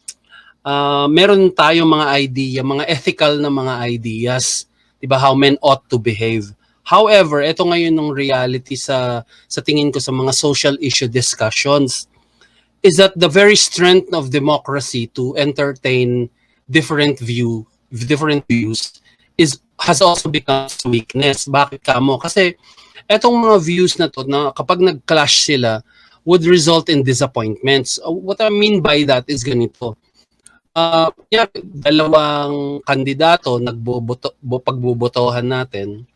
meron tayong mga idea, mga ethical na mga ideas, 'di ba, how men ought to behave. However, ito ngayon ng reality sa tingin ko sa mga social issue discussions is that the very strength of democracy to entertain different views has also become weakness. Bakit kamo? Kasi etong mga views na to na kapag nag-clash sila would result in disappointments. What I mean by that is ganito. Dalawang kandidato pagbobotohan natin.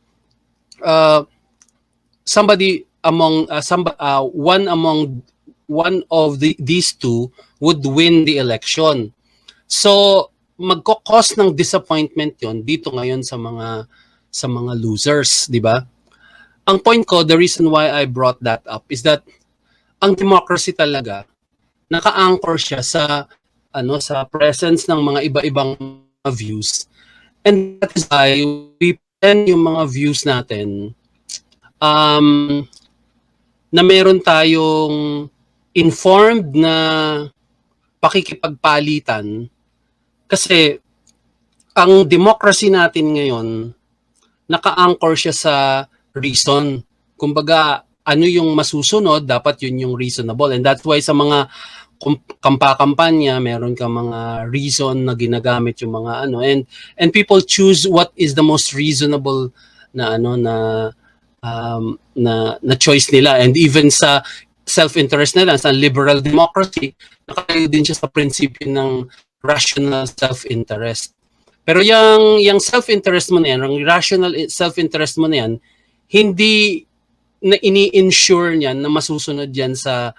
One of these two would win the election. So magko-cause ng disappointment 'yon dito ngayon sa mga losers, di ba? Ang point ko, the reason why I brought that up is that ang democracy talaga naka-anchor siya sa presence ng mga iba-ibang views. And that is why we present yung mga views natin na meron tayong informed na pakikipagpalitan, kasi ang democracy natin ngayon naka-anchor siya sa reason. Kumbaga, ano yung masusunod, dapat yun yung reasonable. And that's why sa mga kampanya, meron ka mga reason na ginagamit yung mga and people choose what is the most reasonable na na choice nila. And even sa self-interest nila, sa liberal democracy, nakatayo din siya sa prinsipyo ng rational self-interest. Pero yung self-interest mo na yan, yung rational self-interest mo na yan, hindi na ini-ensure niyan na masusunod yan sa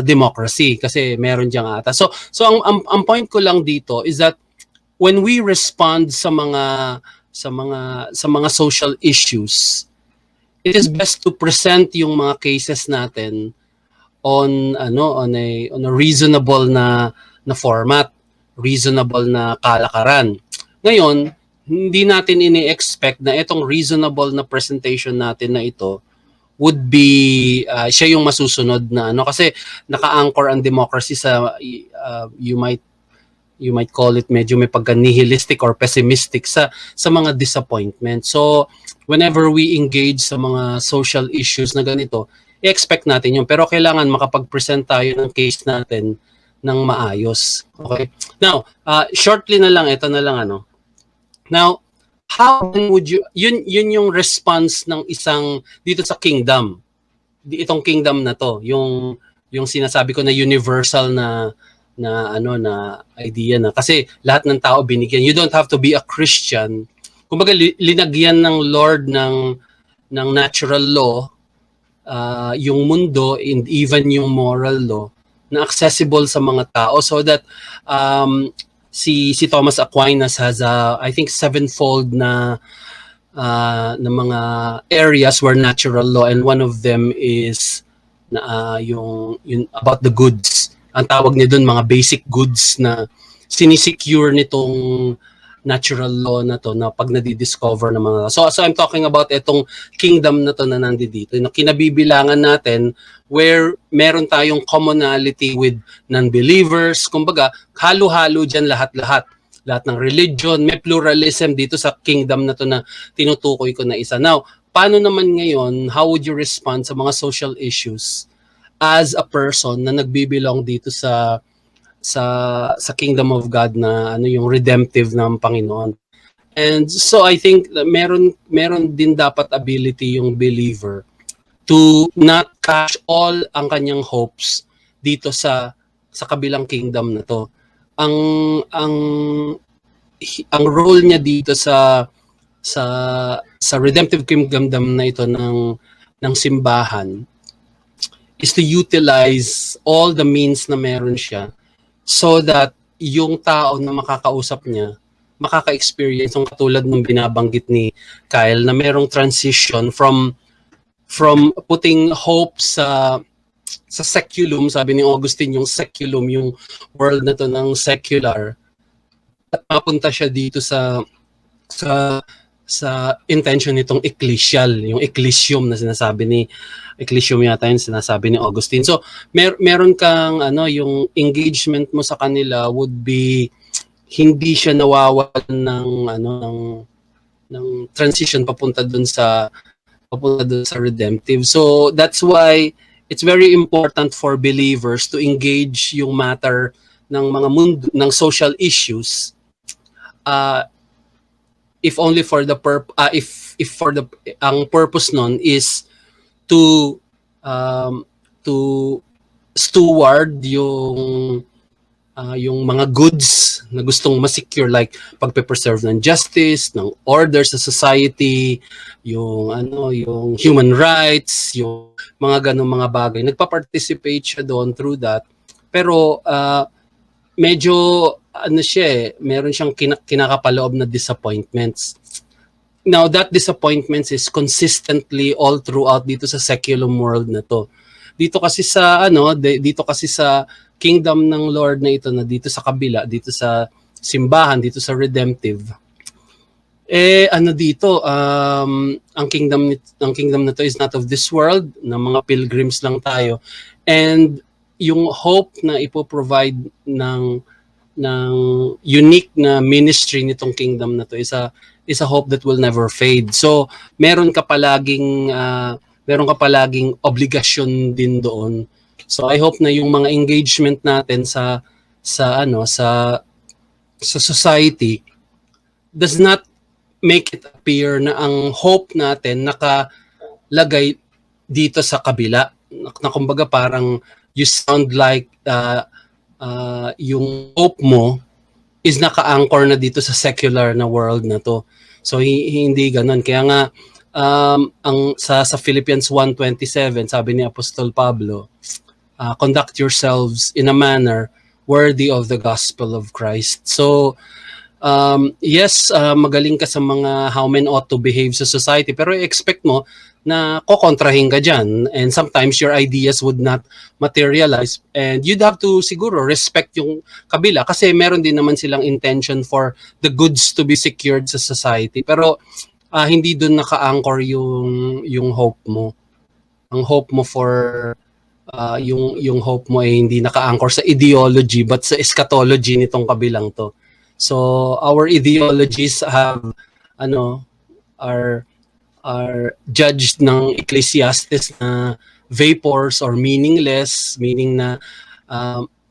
democracy, kasi meron diyang ata. So ang point ko lang dito is that when we respond sa mga social issues, it is best to present yung mga cases natin on a reasonable na format, reasonable na kalakaran. Ngayon, hindi natin ini-expect na itong reasonable na presentation natin na ito would be siya yung masusunod na ano, kasi naka-anchor ang democracy sa you might call it medyo may pagka-nihilistic or pessimistic sa mga disappointment. So whenever we engage sa mga social issues na ganito, i-expect natin yun, pero kailangan makapag-present tayo ng case natin ng maayos. Okay? Now, shortly na lang, ito na lang ano. Now, how would you, yun yung response ng isang, dito sa kingdom, itong kingdom na to, yung sinasabi ko na universal na idea na, kasi lahat ng tao binigyan, you don't have to be a Christian, kumbaga linagyan ng Lord ng natural law, yung mundo and even yung moral law na accessible sa mga tao, so that si Thomas Aquinas has I think sevenfold na mga areas where natural law, and one of them is yung about the goods. Ang tawag niya doon mga basic goods na sinisecure nitong natural law na to na pag nadi-discover ng mga so I'm talking about itong kingdom na to na nandito na kinabibilangan natin, where meron tayong commonality with non-believers, kumbaga halo-halo dyan lahat ng religion, may pluralism dito sa kingdom na to na tinutukoy ko na isa. Now, paano naman ngayon, how would you respond sa mga social issues as a person na nagbibilong dito sa kingdom of God na ano yung redemptive ng Panginoon? And so I think meron din dapat ability yung believer to not cash all ang kanyang hopes dito sa kabilang kingdom na to. Ang role niya dito sa redemptive kingdom na ito ng simbahan is to utilize all the means na meron siya, so that yung tao na makakausap niya makaka-experience ng katulad ng binabanggit ni Kyle na merong transition from putting hope sa seculum, sabi ni Augustine, yung seculum, yung world na to ng secular, at mapunta siya dito sa intention nitong ecclesial, yung ecclesium na sinasabi ni ecclesium yata yung sinasabi ni Augustine. So meron kang yung engagement mo sa kanila would be hindi siya nawawalan ng transition papunta dun sa redemptive. So that's why it's very important for believers to engage yung matter ng mga mundo, ng social issues, if only for the ang purpose nun is to steward yung mga goods na gustong ma-secure, like pagpe-preserve ng justice, ng order sa society, yung human rights, yung mga ganung mga bagay. Nagpa-participate siya doon through that. Pero medyo meron siyang kinakapaloob na disappointments. Now, that disappointments is consistently all throughout dito sa secular world na to. Dito kasi sa kingdom ng Lord na ito, na dito sa kabila, dito sa simbahan, dito sa redemptive. Ang kingdom na to is not of this world, na mga pilgrims lang tayo. And yung hope na ipo-provide ng unique na ministry nitong kingdom na to is a hope that will never fade. So meron ka palaging obligasyon din doon. So I hope na yung mga engagement natin sa society does not make it appear na ang hope natin nakalagay dito sa kabila. Na kumbaga parang you sound like yung hope mo is naka-anchor na dito sa secular na world na to. So hindi ganoon. Kaya nga sa Philippians 1:27 sabi ni Apostol Pablo, conduct yourselves in a manner worthy of the gospel of Christ. So Yes, magaling ka sa mga how men ought to behave sa society, pero expect mo na kokontrahin ka dyan. And sometimes your ideas would not materialize. And you'd have to siguro respect yung kabila kasi meron din naman silang intention for the goods to be secured sa society. Pero hindi doon naka-anchor yung hope mo. Ang hope mo for yung hope mo ay hindi naka-anchor sa ideology but sa eschatology nitong kabilang to. So our ideologies have are judged ng Ecclesiastes na vapors or meaningless, meaning na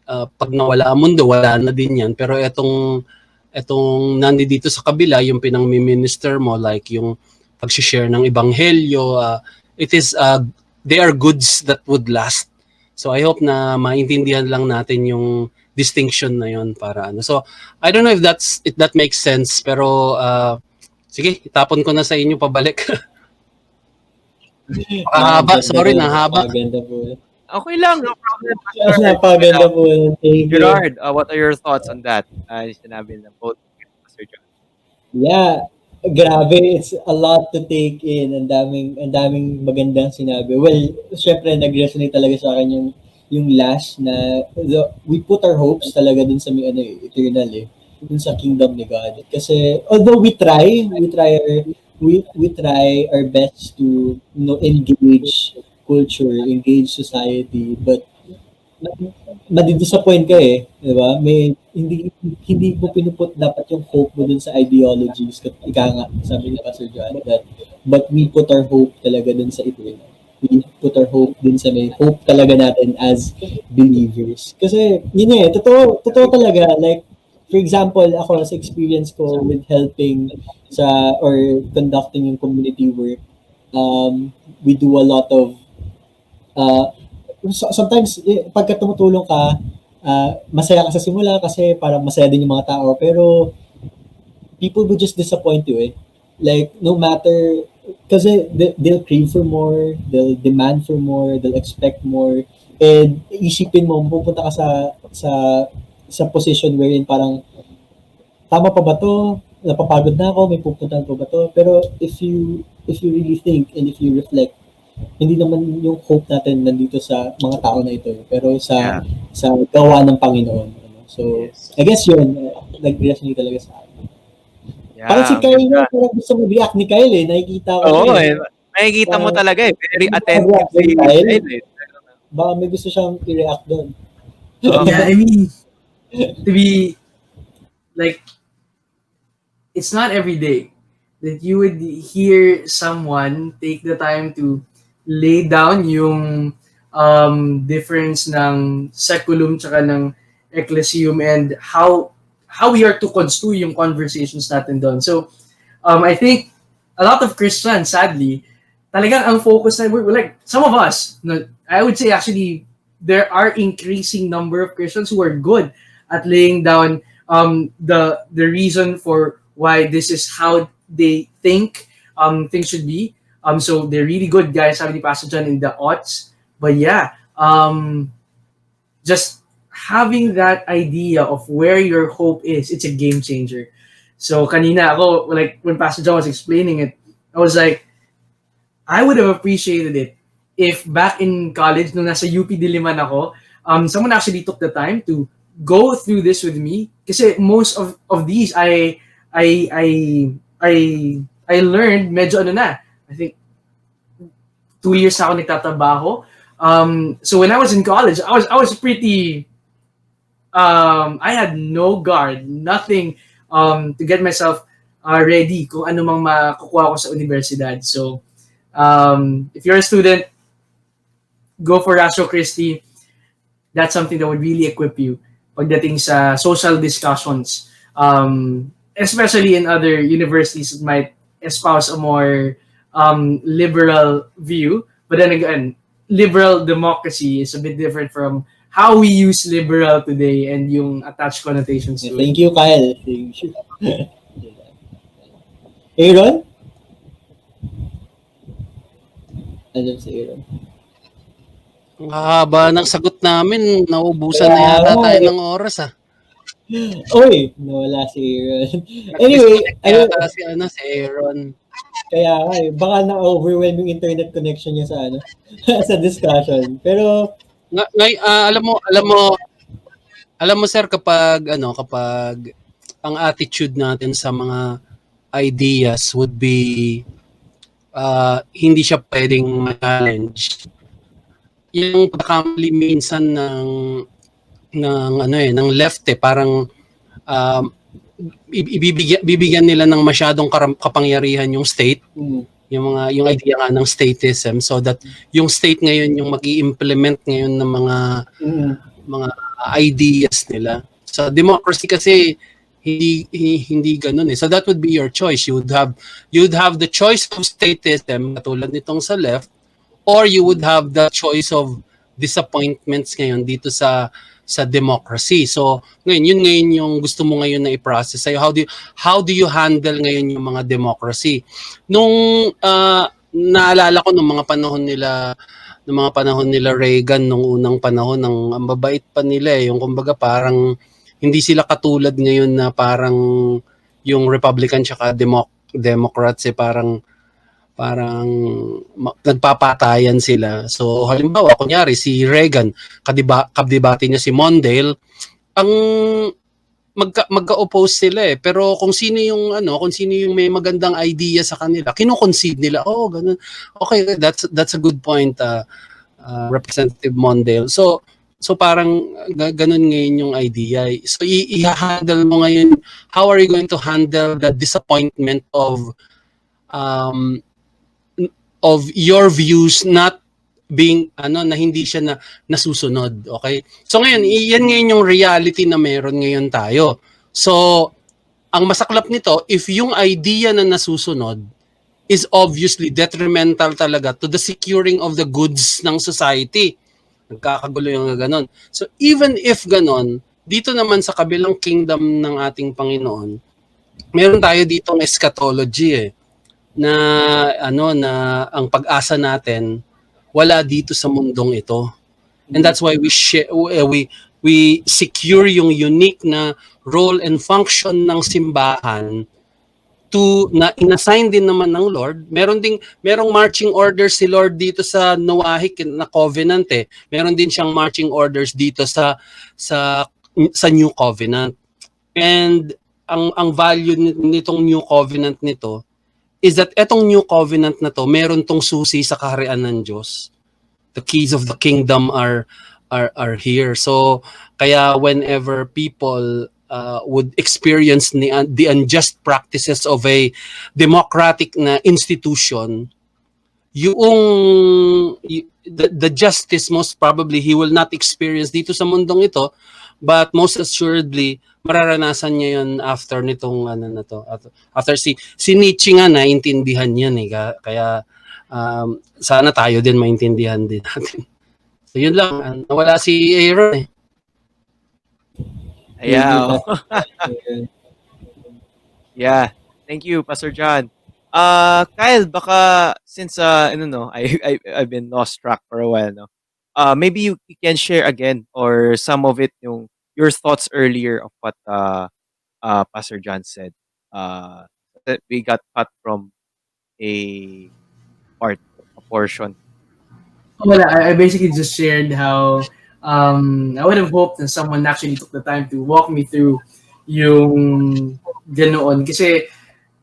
pag nawala ang mundo, wala na din yan. Pero etong nandito sa kabila, yung pinang-minister mo, like yung pag-share ng ebanghelyo, it is, they are goods that would last. So I hope na maintindihan lang natin yung distinction na yon para ano. So I don't know if that makes sense, pero sige, itapon ko na sa inyo pabalik. Haba, sorry, nahaba. Napakaganda po. Okay lang, no problem. Napakaganda po. Thank you. Gerard, what are your thoughts on that? Sinabi na both Pastor John. Yeah, grabe, it's a lot to take in. Ang daming magandang sinabi. Well, syempre nag-resonate talaga sa akin yung last na we put our hopes talaga dun sa may eternal dun sa kingdom ni God. Kasi although we try our best to engage culture, engage society, but madidisappoint ka di ba? Hindi mo pinuput dapat yung hope mo dun sa ideologies, ika nga, sabi ni Pastor John, but we put our hope talaga dun sa eternal. We put our hope dun sa may hope talaga natin as believers. Kasi, yun totoo talaga, like, for example, ako sa experience ko with helping or conducting yung community work, we do a lot of sometimes pagka tumutulong ka, masaya ka sa simula kasi parang masaya din yung mga tao, pero people would just disappoint you like no matter, kasi they'll crave for more, they'll demand for more, they'll expect more, and isipin mo pupunta ka sa position wherein parang tama pa ba to, napapagod na ako, may pupuntahan pa ba to, pero if you really think and if you reflect, hindi naman yung hope natin nandito sa mga tao na ito, pero sa gawa ng Panginoon. So, yes. I guess yun, nag-resonate talaga sa akin. Yeah, parang si Kyle, parang gusto mo react ni Kyle nakikita ko. Nakikita mo talaga very attentive si Kyle Baka may gusto siyang i-react doon. Yeah, I mean, to be, like, it's not every day that you would hear someone take the time to lay down yung difference ng seculum tsaka ng ecclesium and how we are to construe yung conversations natin doon. So, I think a lot of Christians, sadly, talagang ang focus na, we're like, some of us, I would say actually, there are increasing number of Christians who are good at laying down the reason for why this is how they think things should be. So they're really good guys, sabi ni Pastor John, in the odds. But yeah, just having that idea of where your hope is, it's a game changer. So kanina ako, like when Pastor John was explaining it, I was like, I would have appreciated it if back in college, nung nasa UP Diliman ako, someone actually took the time to go through this with me. Kasi most of these I learned medyo I think 2 years na ako nagtatrabaho. So when I was in college, I was pretty I had no guard, nothing to get myself ready kung ano mang makukuha ko sa universidad. So if you're a student, go for Ratio Christi. That's something that would really equip you pagdating sa social discussions. Especially in other universities that might espouse a more liberal view. But then again, liberal democracy is a bit different from how we use liberal today and yung attached connotations to it. Thank you, Kyle. Thank you. Aaron? Ano si Aaron? Ang haba ng sagot namin. Naubusan na yata tayo ng oras Oy, nawala si Aaron. Anyway, Nag-disconnect yata si Aaron. kaya nga baka na-overwhelm yung internet connection niya sa sa discussion. Pero, Alam mo sir, kapag ang attitude natin sa mga ideas would be hindi siya pwedeng ma-challenge. Yung pagkakamali minsan ng left parang um, bibigyan nila ng masyadong kapangyarihan yung state, yung idea nga ng statism, so that yung state ngayon yung mag-i-implement ngayon ng mga ideas nila. Sa democracy kasi hindi ganoon eh. So that would be your choice. You'd have the choice of statism katulad nitong sa left, or you would have the choice of disappointments ngayon dito sa democracy. So yun yung gusto mo ngayon na i-process sa'yo. How do you handle ngayon yung mga democracy? Nung naalala ko nung mga panahon nila Reagan, nung unang panahon, ang babait pa nila yung kumbaga parang hindi sila katulad ngayon na parang yung Republican tsaka Democrats parang nagpapatayan sila. So halimbawa, kunyari si Reagan, kadibati niya si Mondale, ang magka-oppose sila eh. Pero kung sino yung may magandang idea sa kanila, kino-concede nila. Oh, ganun. Okay, that's a good point, Representative Mondale. So parang ganun ngayon yung idea. So i-handle mo ngayon, how are you going to handle the disappointment of your views not being na hindi siya nasusunod, okay? So ngayon, yan yung reality na meron ngayon tayo. So ang masaklap nito, if yung idea na nasusunod is obviously detrimental talaga to the securing of the goods ng society, nagkakagulo yung ganon. So even if ganon, dito naman sa kabilang kingdom ng ating Panginoon, meron tayo ditong eschatology na ang pag-asa natin wala dito sa mundong ito. And that's why we secure yung unique na role and function ng simbahan na inassign din naman ng Lord. Merong marching orders si Lord dito sa Noahic na covenant eh. Meron din siyang marching orders dito sa New Covenant. And ang value nitong New Covenant nito is that etong New Covenant na to, meron tong susi sa kaharian ng Diyos. The keys of the kingdom are here. So kaya whenever people would experience the unjust practices of a democratic na institution, the justice most probably he will not experience dito sa mundong ito, but most assuredly mararanasan niya yun after nitong after si Nietzsche nga naintindihan yan eh, kaya sana tayo din maintindihan din natin. So yun lang, nawala si Aaron eh. Ayaw. Yeah. Thank you, Pastor John. Kyle, baka since I've been lost track for a while, no. Maybe you can share again or some of it your thoughts earlier of what Pastor John said. That we got cut from a portion. Well, I basically just shared how I would have hoped that someone actually took the time to walk me through yung ganoon. Kasi,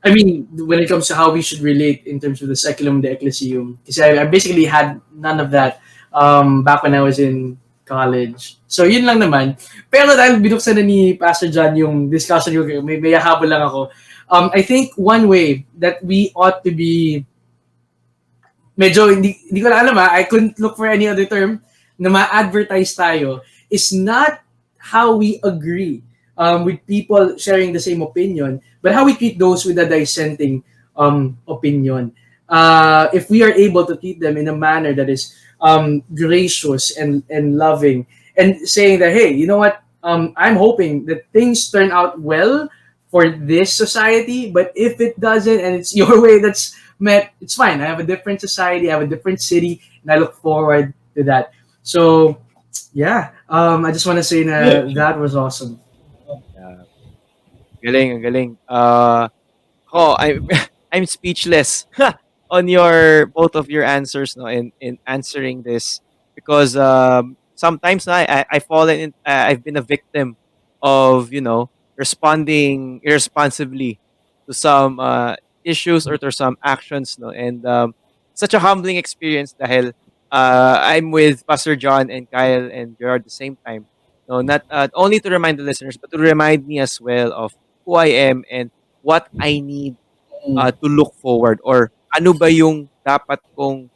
I mean, when it comes to how we should relate in terms of the seculum, the ecclesium, kasi I basically had none of that back when I was in college. So, yun lang naman. Pero dahil binuksan na ni Pastor John yung discussion, may habol lang ako. I think one way that we ought to be medyo hindi ko na alam I couldn't look for any other term na ma-advertise tayo is not how we agree with people sharing the same opinion, but how we treat those with a dissenting opinion. If we are able to treat them in a manner that is gracious and loving, and saying that, hey, you know what, I'm hoping that things turn out well for this society, but if it doesn't and it's your way that's met, it's fine. I have a different society, I have a different city, and I look forward to that. So, yeah, I just want to say that was awesome. Galing, ang galing. Oh, I'm I'm speechless on your both of your answers, no, in answering this because sometimes I fallen in I've been a victim of responding irresponsibly to some issues or to some actions, no, and such a humbling experience dahil I'm with Pastor John and Kyle and Gerard at the same time, no, not only to remind the listeners but to remind me as well of who I am and what I need Mm. to look forward or ano ba yung dapat kong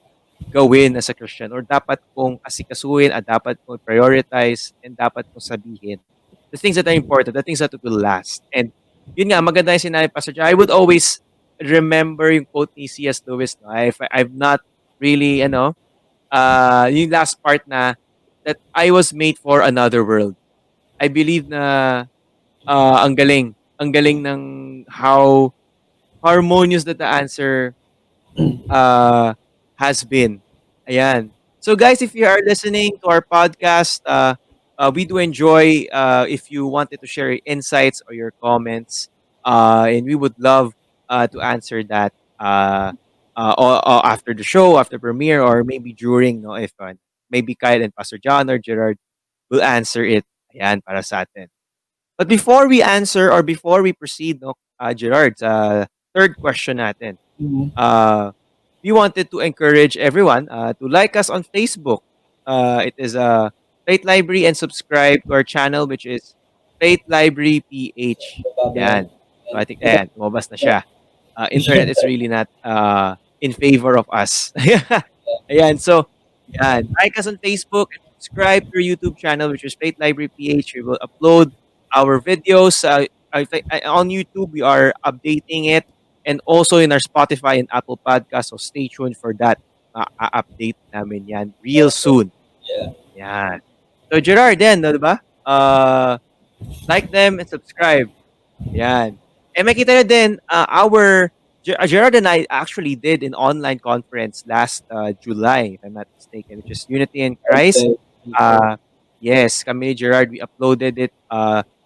gawin as a Christian or dapat kong asikasuhin at dapat kong prioritize and dapat kong sabihin. The things that are important, the things that will last. And yun nga, maganda yung sinabi, Pastor John. I would always remember yung quote ni C.S. Lewis. No? I've not really, yung last part na that I was made for another world. I believe na ang galing. Ang galing ng how harmonious that the answer has been. Ayan. So guys, if you are listening to our podcast, we do enjoy if you wanted to share your insights or your comments, and we would love to answer that or after the show, after premiere, or maybe during, no, if maybe Kyle and Pastor John or Gerard will answer it. Ayan, para sa atin. But before we answer or before we proceed, no, Gerard, third question natin. Mm. We wanted to encourage everyone to like us on Facebook. It is Faith Library and subscribe to our channel which is Faith Library PH. Bago lang. Yan. So I think, ayan, lumabas na siya. Internet is really not in favor of us. Ayan, so, yan. Like us on Facebook and subscribe to our YouTube channel which is Faith Library PH. We will upload our videos. On YouTube, we are updating it and also in our Spotify and Apple Podcasts. So stay tuned for that. Update namin yan real soon. Yeah. Yan. So Gerard din, no, diba? Like them and subscribe. Yan. And makita na din, Gerard and I actually did an online conference last July, if I'm not mistaken, which is Unity in Christ. Yes, kami ni Gerard, we uploaded it.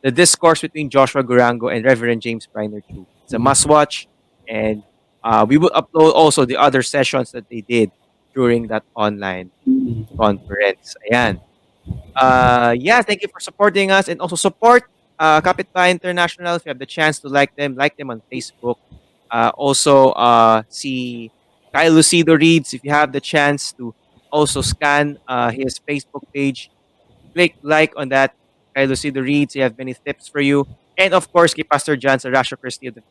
The discourse between Joshua Gurango and Reverend James Briner too. It's a must-watch. And we will upload also the other sessions that they did during that online conference. Ayan. Yeah, thank you for supporting us and also support Kapitbahay International. If you have the chance to like them on Facebook. Also, see Kyle Lucido Reads. If you have the chance to also scan his Facebook page, click like on that. Kyle Lucido Reads. He has many tips for you. And of course, kay Pastor John sa Rasho Christi of the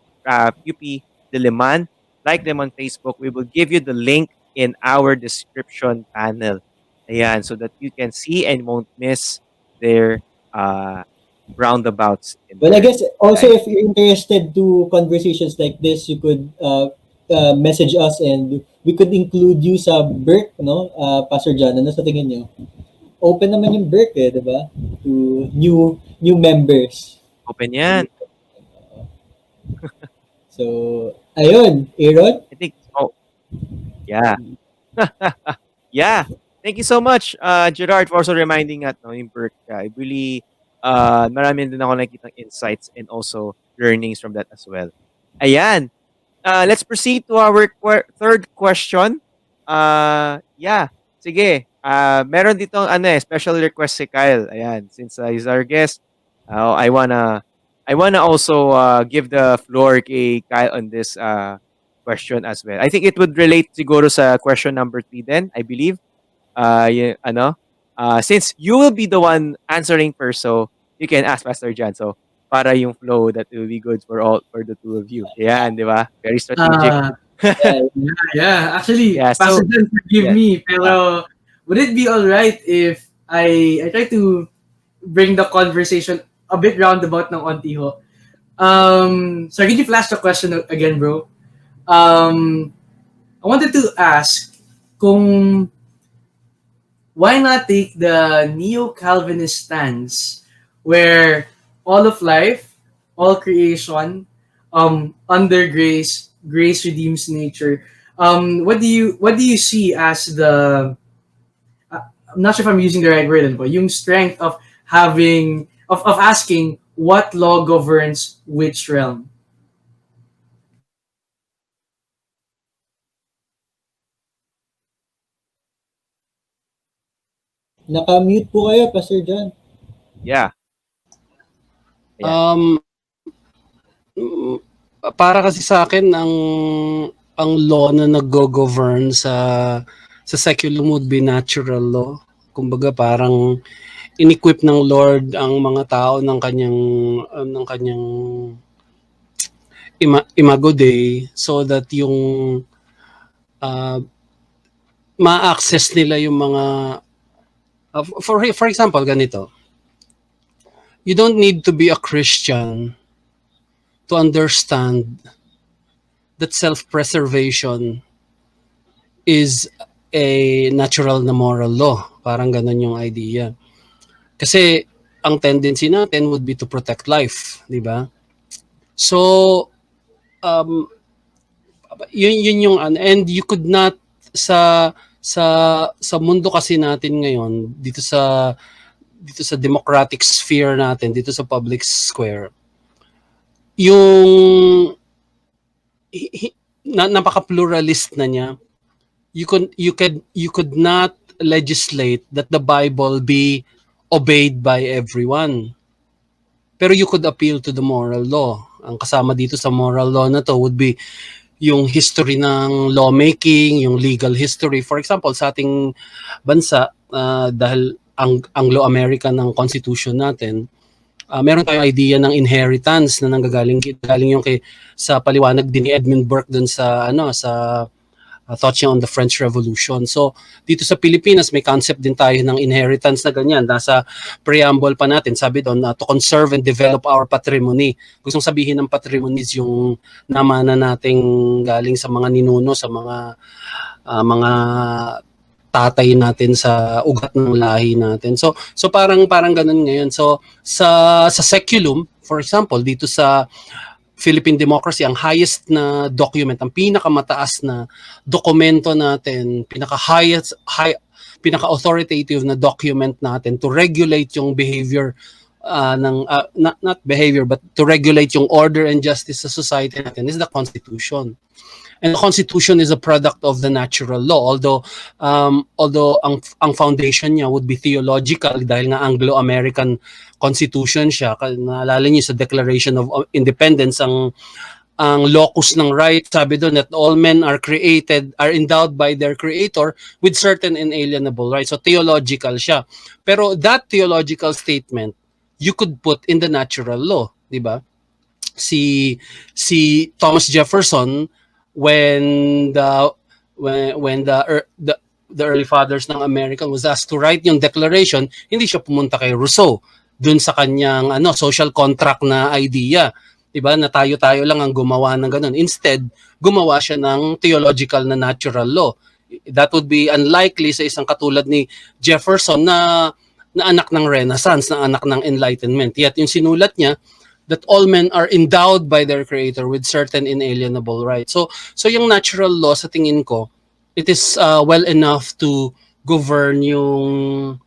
UP Diliman. Like them on Facebook. We will give you the link in our description panel. Ayan, so that you can see and won't miss their roundabouts. Well, I guess also if you're interested to conversations like this, you could message us and we could include you sa Berk, no? Pastor John, ano sa tingin nyo? Open naman yung Berk di ba? To new members. Open yan. So, ayun, Aaron? I think, yeah. Yeah. Thank you so much, Gerard, for also reminding us, no, yung Berk. I really, marami din ako nakikitang insights and also learnings from that as well. Ayan. Let's proceed to our third question. Yeah. Sige. Meron dito special request si Kyle. Ayan, since he's our guest, I wanna also give the floor kay Kyle on this question as well. I think it would relate siguro sa question number 3 then, I believe. Since you will be the one answering first, so you can ask Pastor John. So para yung flow that will be good for the two of you. Yan, di ba? Very strategic. Yeah. Actually, Yeah, so- Pastor John, forgive yeah. me, pero would it be all right if I try to bring the conversation a bit roundabout ng onti ho? So could you flash the question again, bro? I wanted to ask kung why not take the neo-Calvinist stance where all of life, all creation, under grace redeems nature. What do you see as the I'm not sure if I'm using the right word, but yung strength of having of asking what law governs which realm? Naka-mute po kayo, Pastor John. Yeah. Yeah. Para kasi sa akin ang law na nag-govern sa secular would be natural law. Kumbaga parang inequip ng Lord ang mga tao ng kanyang imago Dei so that yung ma-access nila yung mga for example ganito. You don't need to be a Christian to understand that self-preservation is a natural na moral law. Parang ganun yung idea. Kasi ang tendency natin would be to protect life, di ba? So, yun yung and you could not sa mundo kasi natin ngayon dito sa democratic sphere natin, dito sa public square, yung napaka-pluralist na niya. You could not legislate that the Bible be obeyed by everyone. Pero you could appeal to the moral law. Ang kasama dito sa moral law na to would be yung history ng lawmaking, yung legal history. For example, sa ating bansa, dahil Anglo-American ng constitution natin, meron tayong idea ng inheritance na nanggagaling yung sa paliwanag din ni Edmund Burke dun sa thoughts niya on the French Revolution. So, dito sa Pilipinas, may concept din tayo ng inheritance na ganyan. Nasa preamble pa natin, sabi doon, to conserve and develop our patrimony. Gustong sabihin ng patrimony is yung namana nating galing sa mga ninuno, sa mga tatay natin sa ugat ng lahi natin. So parang ganun ngayon. So, sa seculum, for example, dito sa Philippine democracy, ang highest na document, ang pinakamataas na dokumento natin, pinaka-authoritative na document natin to regulate yung behavior not behavior but to regulate yung order and justice sa society natin is the Constitution. And the Constitution is a product of the natural law. Although ang foundation niya would be theological dahil nga Anglo-American Constitution siya. Naalala niyo sa Declaration of Independence, ang locus ng right, sabi doon that all men are endowed by their creator with certain inalienable rights. So theological siya. Pero that theological statement you could put in the natural law, di ba? Si Thomas Jefferson, when the early fathers ng America was asked to write yung declaration, hindi siya pumunta kay Rousseau dun sa kanyang social contract na idea, 'di ba? Na tayo lang ang gumawa ng ganun. Instead, gumawa siya ng theological na natural law. That would be unlikely sa isang katulad ni Jefferson na anak ng Renaissance, na anak ng Enlightenment. Yet yung sinulat niya that all men are endowed by their creator with certain inalienable rights. So yung natural law sa tingin ko, it is well enough to govern yung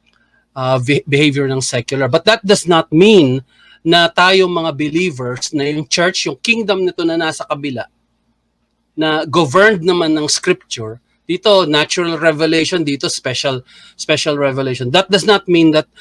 behavior ng secular. But that does not mean na tayo mga believers, na yung church, yung kingdom nito na nasa kabila, na governed naman ng scripture, dito natural revelation, dito special revelation. That does not mean that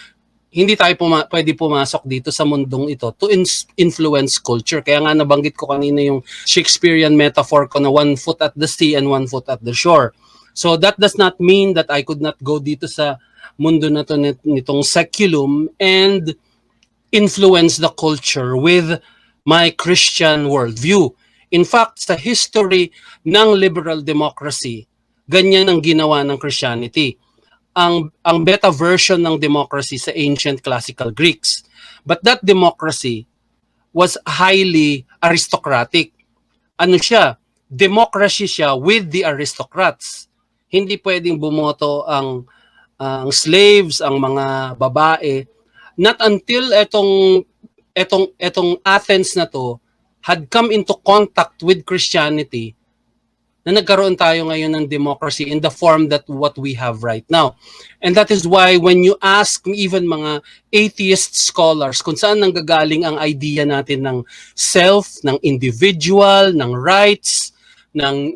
hindi tayo pwede pumasok dito sa mundong ito to influence culture. Kaya nga nabanggit ko kanina yung Shakespearean metaphor ko na one foot at the sea and one foot at the shore. So that does not mean that I could not go dito sa mundo na to nitong seculum and influence the culture with my Christian worldview. In fact, sa history ng liberal democracy, ganyan ang ginawa ng Christianity. Ang beta version ng democracy sa ancient classical Greeks. But that democracy was highly aristocratic. Ano siya? Democracy siya with the aristocrats. Hindi pwedeng bumoto ang slaves, ang mga babae. Not until etong Athens na to had come into contact with Christianity, na nagkaroon tayo ngayon ng democracy in the form that what we have right now. And that is why when you ask even mga atheist scholars kung saan nanggagaling ang idea natin ng self, ng individual, ng rights, ng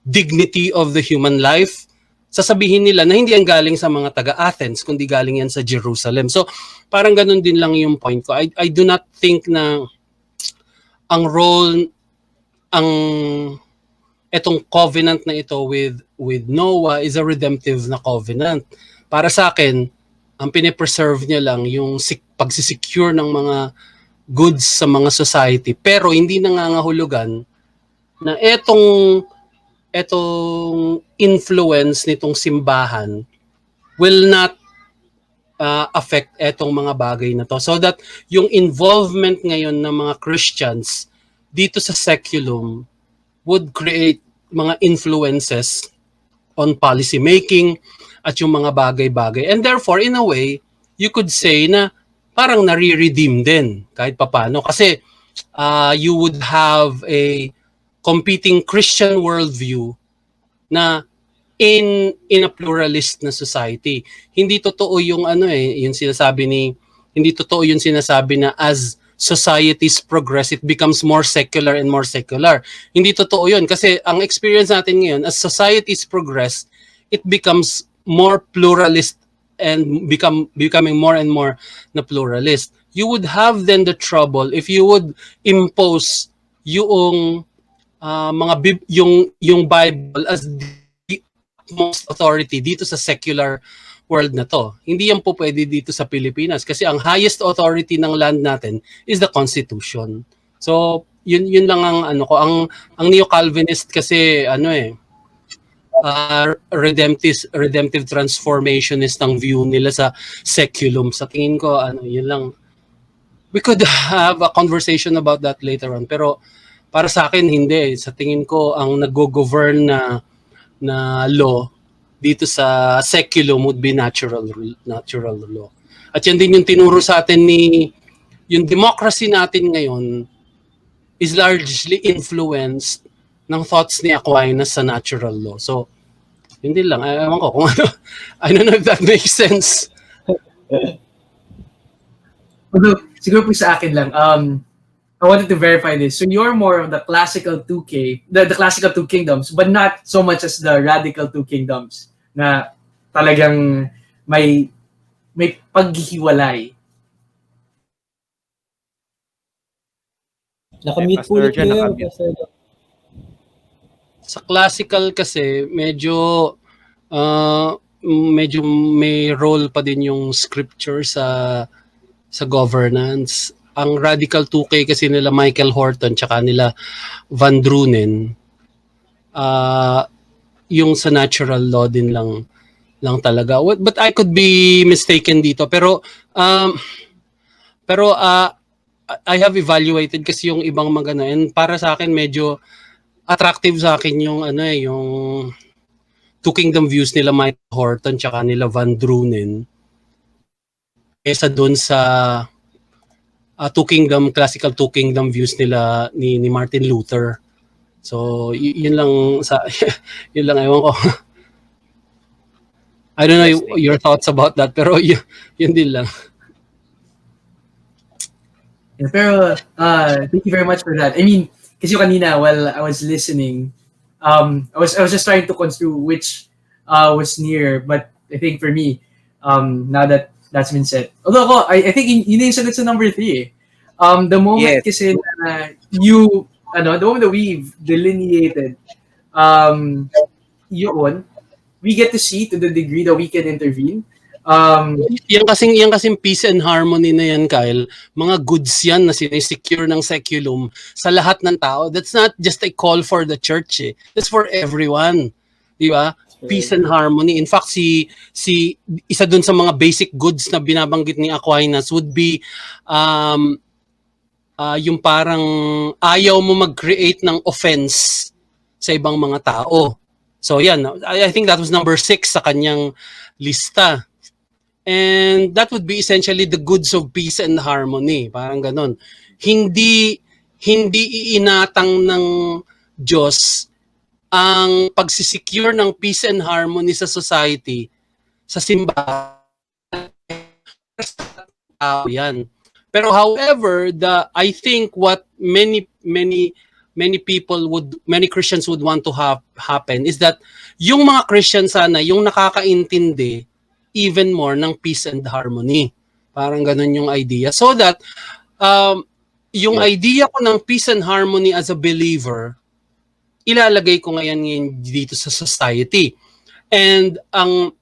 dignity of the human life, sasabihin nila na hindi yan galing sa mga taga-Athens, kundi galing yan sa Jerusalem. So, parang ganun din lang yung point ko. I do not think na ang role, ang etong covenant na ito with Noah is a redemptive na covenant. Para sa akin, ang pinipreserve niya lang yung pagsisecure ng mga goods sa mga society, pero hindi nangangahulugan na etong influence nitong simbahan will not affect etong mga bagay na to. So that yung involvement ngayon ng mga Christians dito sa seculum would create mga influences on policy making at yung mga bagay-bagay. And therefore, in a way, you could say na parang nare-redeem din kahit papano. Kasi you would have a competing Christian worldview na in a pluralist na society. Hindi totoo yung hindi totoo yung sinasabi na as societies progress, it becomes more secular and more secular. Hindi totoo yun kasi ang experience natin ngayon, as societies progress, it becomes more pluralist and becoming more and more na pluralist. You would have then the trouble if you would impose yung yung Bible as the most authority dito sa secular world na to. Hindi yan po pwede dito sa Pilipinas kasi ang highest authority ng land natin is the Constitution. So, yun lang ang ang neo-Calvinist kasi redemptive transformationist ang view nila sa seculum. Sa tingin ko yun lang. We could have a conversation about that later on, pero para sa akin hindi. Sa tingin ko ang nag-govern na law dito sa seculum would be natural law. At yan din yung tinuro sa atin yung democracy natin ngayon is largely influenced ng thoughts ni Aquinas sa natural law. So, hindi lang. Ewan ko kung ano. I don't know if that makes sense. Although, siguro po sa akin lang, I wanted to verify this. So you're more of the classical 2K, the classical two kingdoms, but not so much as the radical two kingdoms na talagang may paghihiwalay. Nakamute po ulit kayo. Sa classical kasi medyo may role pa din yung scripture sa governance. Ang radical 2K kasi nila Michael Horton tsaka nila Van Drunen, yung sa natural law din lang talaga. But I could be mistaken dito. Pero I have evaluated kasi yung ibang magana, and para sa akin medyo attractive sa akin yung yung two kingdom views nila Michael Horton tsaka nila Van Drunen kaysa doon sa classical two kingdom views nila ni Martin Luther. So yun lang yun lang, ewan ko. I don't know your thoughts about that, pero yun din lang. Yeah, pero thank you very much for that. I mean, kasi kanina while I was listening, I was just trying to construe which was near, but I think for me, now that that's been said, although I think yun yung sagot sa number 3 eh. The moment kasi na the moment that we've delineated yun, we get to see to the degree that we can intervene. Yan kasing peace and harmony na yan, Kyle. Mga goods yan na sinesecure ng seculum sa lahat ng tao. That's not just a call for the church eh. That's for everyone. Di ba? Peace and harmony. In fact, isa dun sa mga basic goods na binabanggit ni Aquinas would be yung parang ayaw mo mag-create ng offense sa ibang mga tao. So yan, I think that was number 6 sa kanyang lista. And that would be essentially the goods of peace and harmony. Parang ganon. Hindi iinatang Diyos ang pagsisecure ng peace and harmony sa society, sa simbahan, yan. Pero however, I think what many people many Christians would want to have happen is that yung mga Christians sana yung nakakaintindi even more ng peace and harmony. Parang ganun yung idea. So that yung idea ko ng peace and harmony as a believer, ilalagay ko ngayon dito sa society. And ang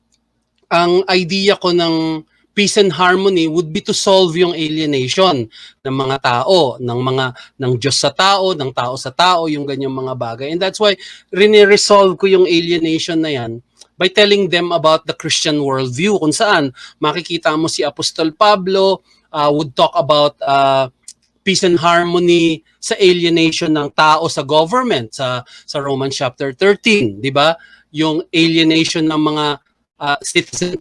idea ko ng peace and harmony would be to solve yung alienation ng mga tao, ng Diyos sa tao, ng tao sa tao, yung ganyang mga bagay. And that's why resolve ko yung alienation na yan by telling them about the Christian worldview, kung saan makikita mo si Apostol Pablo would talk about peace and harmony sa alienation ng tao sa government sa Romans chapter 13, di ba? Yung alienation ng mga citizen,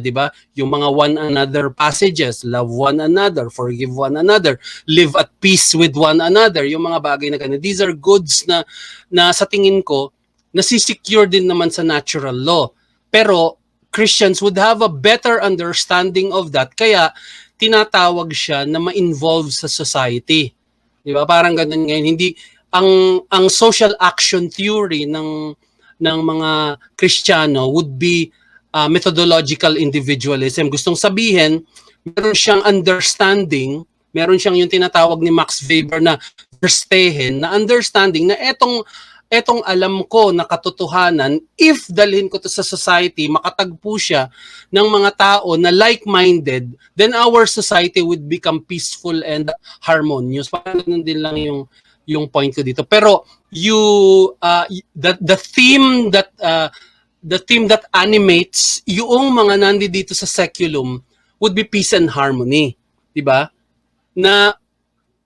di ba? Yung mga one another passages, love one another, forgive one another, live at peace with one another, yung mga bagay na ganun. These are goods na sa tingin ko nasisecure din naman sa natural law. Pero Christians would have a better understanding of that, kaya tinatawag siya na ma-involve sa society. Di ba? Parang ganun ngayon. Hindi ang social action theory ng mga Kristiyano would be methodological individualism. Gustong sabihin, meron siyang understanding, meron siyang yung tinatawag ni Max Weber na verstehen, na understanding na etong alam ko na katotohanan, if dalhin ko to sa society, makatagpo siya ng mga tao na like-minded, then our society would become peaceful and harmonious. Parang din lang yung point ko dito. Pero the theme that animates yung mga nandito sa seculum would be peace and harmony, di ba? Na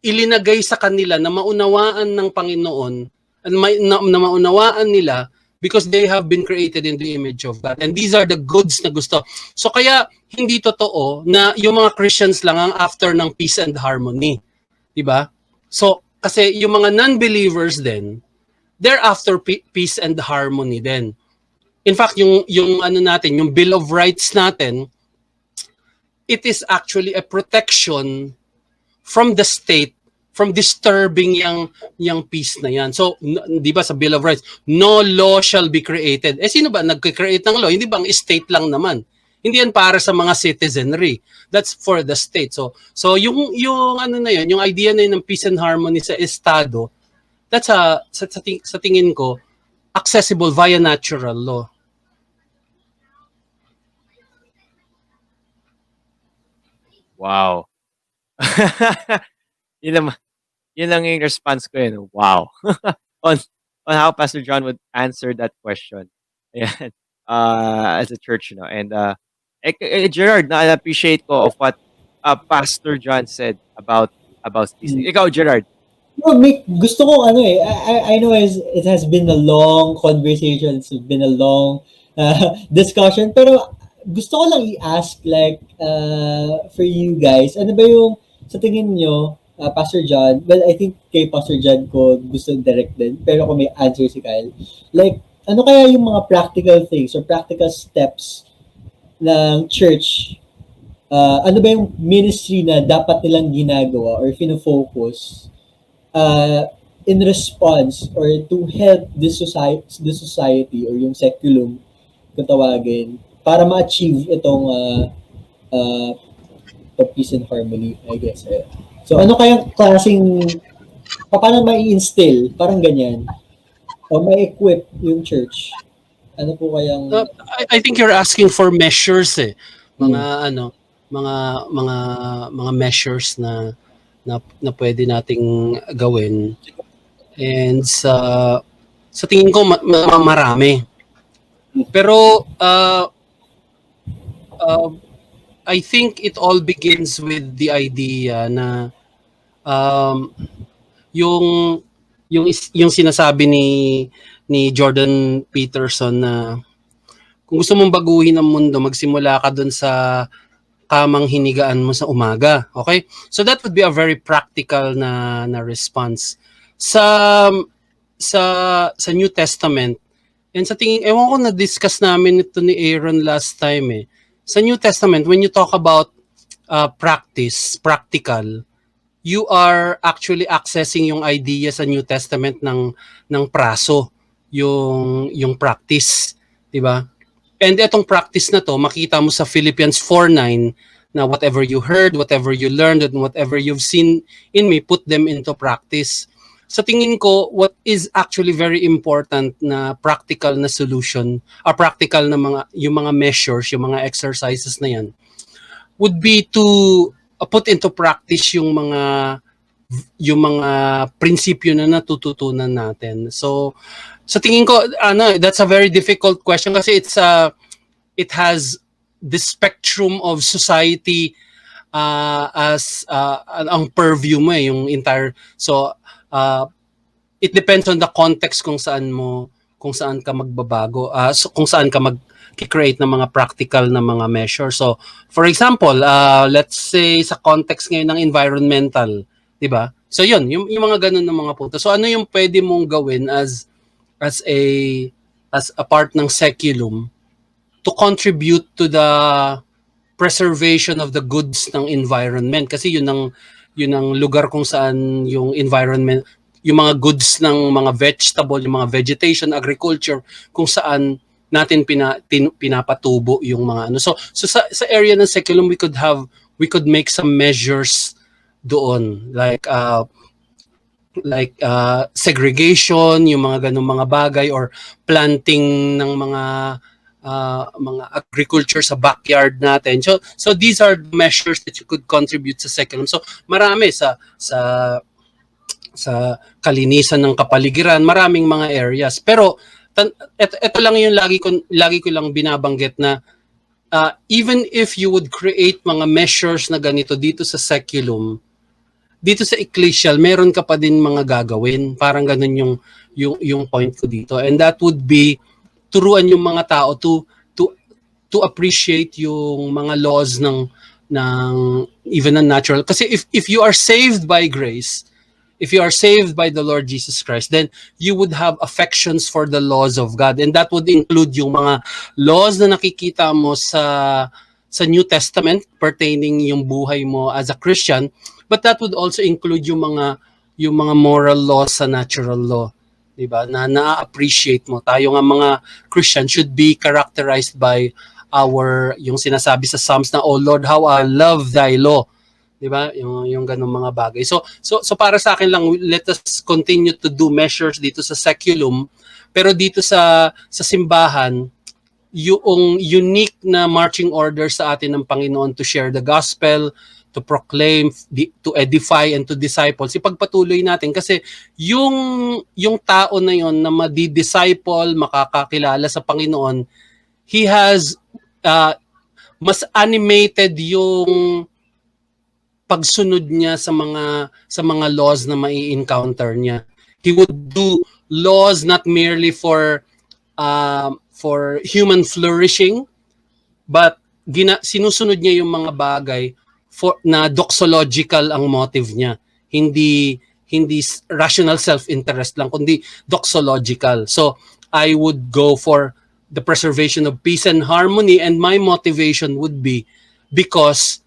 ilinagay sa kanila na maunawaan ng Panginoon, na maunawaan nila because they have been created in the image of God. And these are the goods na gusto. So kaya hindi totoo na yung mga Christians lang ang after ng peace and harmony, di ba? So kasi yung mga non-believers din, they're after peace and harmony din. In fact, yung ano natin, yung Bill of Rights natin, it is actually a protection from the state from disturbing yung peace na yan. So, di ba sa Bill of Rights, no law shall be created. Sino ba nag-create ng law? Hindi ba ang state lang naman? Hindi yan para sa mga citizenry. That's for the state. So yung ano na yun, yung idea na yun ng peace and harmony sa estado, that's sa tingin ko accessible via natural law. Wow. yun lang yung response ko yun. Wow. on how Pastor John would answer that question. Ayan. As a church, and Gerard, na-appreciate ko of what Pastor John said about this. Ikaw, Gerard. No, gusto ko I know it has been a long conversation, it's been a long discussion, pero gusto ko lang i-ask for you guys, ano ba yung sa tingin nyo, Pastor John, well, I think kay Pastor John ko gusto direct din, pero kung may answer si Kyle, ano kaya yung mga practical things or practical steps ng church, ano ba yung ministry na dapat nilang ginagawa or fino-focus in response or to help the society or yung seculum kung tawagin para ma-achieve itong peace and harmony, I guess. So ano kayang klaseng paano ma-i-instill parang ganyan o ma-equip yung church? Ano po kayang I think you're asking for measures mga mga measures na pwede nating gawin. And sa tingin ko marami. Pero I think it all begins with the idea na yung sinasabi ni Jordan Peterson na kung gusto mong baguhin ang mundo, magsimula ka dun sa kamang hinigaan mo sa umaga. Okay? So that would be a very practical na response. Sa sa New Testament, and sa tingin, ewan ko, na-discuss namin ito ni Aaron last time eh. Sa New Testament, when you talk about practical, you are actually accessing yung idea sa New Testament ng praso, yung practice, 'di ba? And itong practice na to, makita mo sa Philippians 4:9 na whatever you heard, whatever you learned, and whatever you've seen in me, put them into practice. Sa tingin ko, what is actually very important na practical na solution, or practical na yung mga measures, yung mga exercises na yan, would be to put into practice yung mga prinsipyo na natututunan natin. So sa tingin ko, that's a very difficult question kasi it has the spectrum of society as ang purview mo yung entire. So it depends on the context kung saan ka magbabago, so kung saan ka mag-create ng mga practical na mga measures. So for example, let's say sa context ngayon ng environmental, 'di ba? So yun, yung mga ganun ng mga punto. So ano yung pwede mong gawin as a part ng seculum to contribute to the preservation of the goods ng environment, kasi yun ang lugar kung saan yung environment, yung mga goods ng mga vegetable, yung mga vegetation, agriculture, kung saan natin pinapatubo yung mga ano. So sa area ng seculum, we could make some measures doon, like segregation, yung mga ganung mga bagay, or planting ng mga agriculture sa backyard natin. So these are the measures that you could contribute sa seculum. So marami sa kalinisan ng kapaligiran, maraming mga areas. Pero ito lang yung lagi ko lang binabanggit na even if you would create mga measures na ganito dito sa seculum, dito sa ecclesial, meron ka pa din mga gagawin. Parang ganun yung point ko dito. And that would be turuan yung mga tao to appreciate yung mga laws ng even ng natural. Kasi if you are saved by grace, if you are saved by the Lord Jesus Christ, then you would have affections for the laws of God. And that would include yung mga laws na nakikita mo sa New Testament pertaining yung buhay mo as a Christian, but that would also include yung mga moral laws sa natural law, 'di ba? Na na-appreciate mo. Tayo nga mga Christian should be characterized by yung sinasabi sa Psalms na, "Oh Lord, how I love thy law." 'Di ba? Yung ganung mga bagay. So para sa akin lang, let us continue to do measures dito sa seculum, pero dito sa simbahan, yung unique na marching order sa atin ng Panginoon to share the gospel, to proclaim, to edify, and to disciple, ipagpatuloy natin kasi yung tao na yon na madi-disciple, makakakilala sa Panginoon, he has mas animated yung pagsunod niya sa mga laws na mai-encounter niya. He would do laws not merely for human flourishing, but sinusunod niya yung mga bagay na doxological ang motive niya. Hindi rational self-interest lang, kundi doxological. So I would go for the preservation of peace and harmony, and my motivation would be because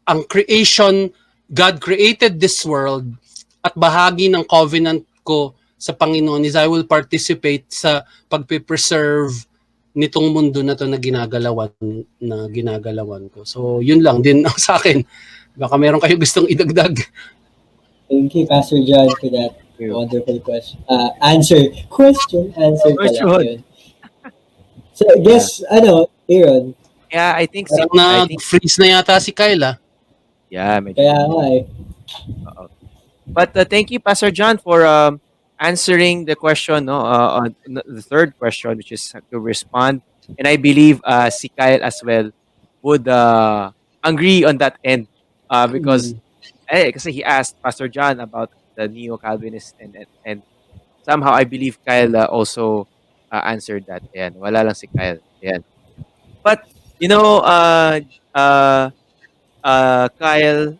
ang creation, God created this world, at bahagi ng covenant ko sa Panginoon is I will participate sa pagpe-preserve nitong mundo na to na ginagalawan ko. So yun lang din sa akin. Baka meron kayo gustong idagdag. Thank you, Pastor John, for that wonderful question. Answer pala yun. So I guess, Aaron. Yeah, I think freeze na yata si Kyle. Yeah, kaya nga eh. But thank you, Pastor John, for answering the question, on the third question, which is to respond. And I believe si Kyle as well would agree on that end, because kasi he asked Pastor John about the neo-Calvinist, and somehow I believe Kyle also answered that. Ayan, wala lang si Kyle. Ayan. But Kyle,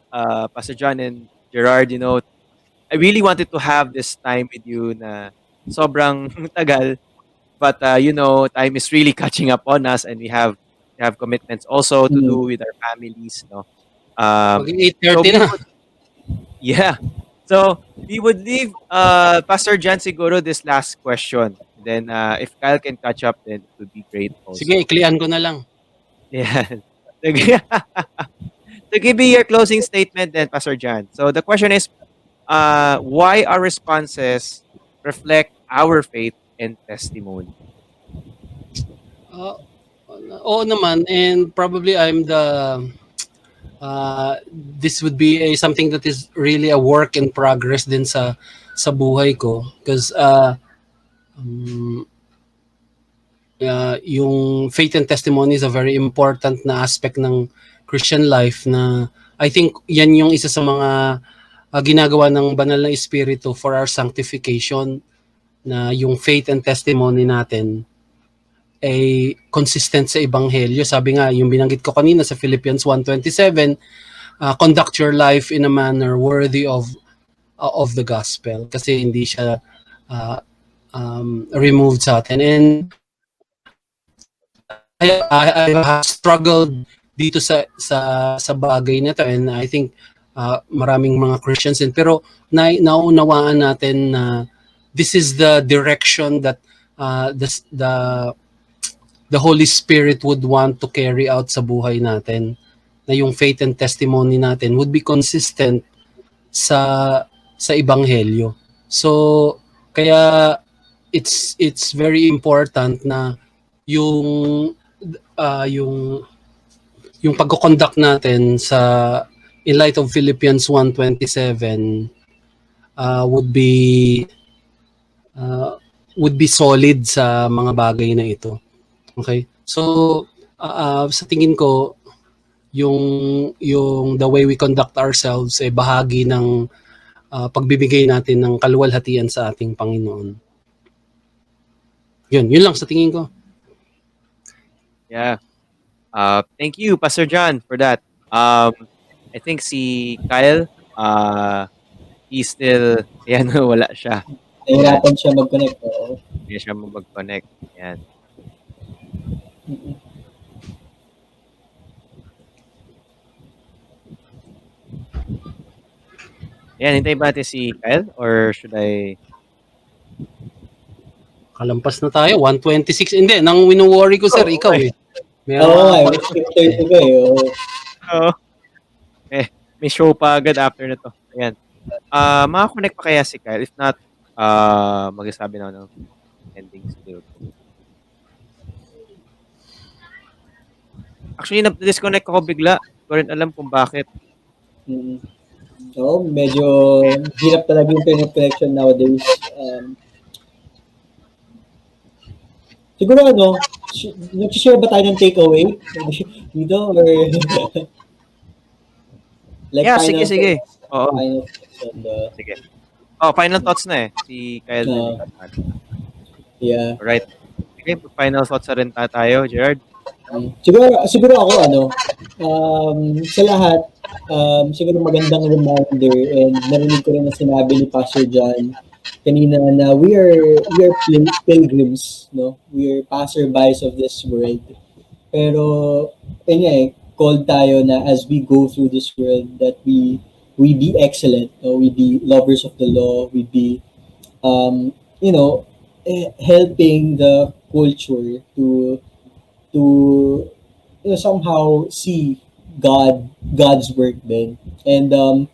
Pastor John, and Gerard, I really wanted to have this time with you na sobrang tagal. But time is really catching up on us, and we have commitments also to Mm. do with our families, no. Um, Maging so 8:30 we na. would, yeah. So we would leave Pastor Jan siguro this last question. Then if Kyle can catch up, then it would be great Sige, also. iklian ko na lang. Yeah. Sige. So give me your closing statement then, Pastor Jan. So the question is, why our responses reflect our faith and testimony? Ah, Oo naman, and probably this would be something that is really a work in progress din sa buhay ko, because um, yung faith and testimony is a very important na aspect ng Christian life, na I think yan yung isa sa mga ginagawa ng banal na espiritu for our sanctification, na yung faith and testimony natin ay consistent sa ebanghelyo. Sabi nga, yung binanggit ko kanina sa Philippians 1:27, conduct your life in a manner worthy of the gospel, kasi hindi siya uh, removed sa atin. And I have struggled dito sa bagay na to, and I think maraming mga Christians din, pero naunawaan natin na this is the direction that the Holy Spirit would want to carry out sa buhay natin, na yung faith and testimony natin would be consistent sa ebanghelyo. So kaya it's very important na yung yung pagko-conduct natin in light of Philippians 1:27 would be solid sa mga bagay na ito. Okay? So sa tingin ko, yung the way we conduct ourselves ay bahagi ng pagbibigay natin ng kaluwalhatian sa ating Panginoon. Yun lang sa tingin ko. Yeah. Thank you, Pastor John, for that. I think si Kyle, he's still, ayan, wala siya. Nahirapan siya mag-connect. Oo. Hindi siya mag-connect. Ayan. Ayan, hintayin ba natin si Kyle? Or should I... Kalampas na tayo, 1:26. Hindi, nang wino-worry ko, sir, ikaw eh. Oo, ay, 6:30 ba eh. Oo. Oo. May show pa agad after na to. Ayan. Makakonect pa kaya si Kyle? If not, magsasabi na ng ending siguro. Actually, na-disconnect ako bigla. Hindi ko rin alam kung bakit. So, medyo hirap talaga yung internet connection nowadays. Siguro nag-share ba tayo ng takeaway dito? Or like Yeah, final sige. thoughts? Oo. Final thoughts on Sige. Final thoughts na eh. Si Kyle. yeah. Alright. Sige, final thoughts na rin tayo, Gerard. Siguro ako sa lahat, siguro magandang reminder, and narinig ko rin na sinabi ni Pastor John kanina na we are pilgrims, no? We are passerbys of this world. Pero called tayo na as we go through this world that we be excellent, no? We be lovers of the law, we be helping the culture to somehow see God's work din. And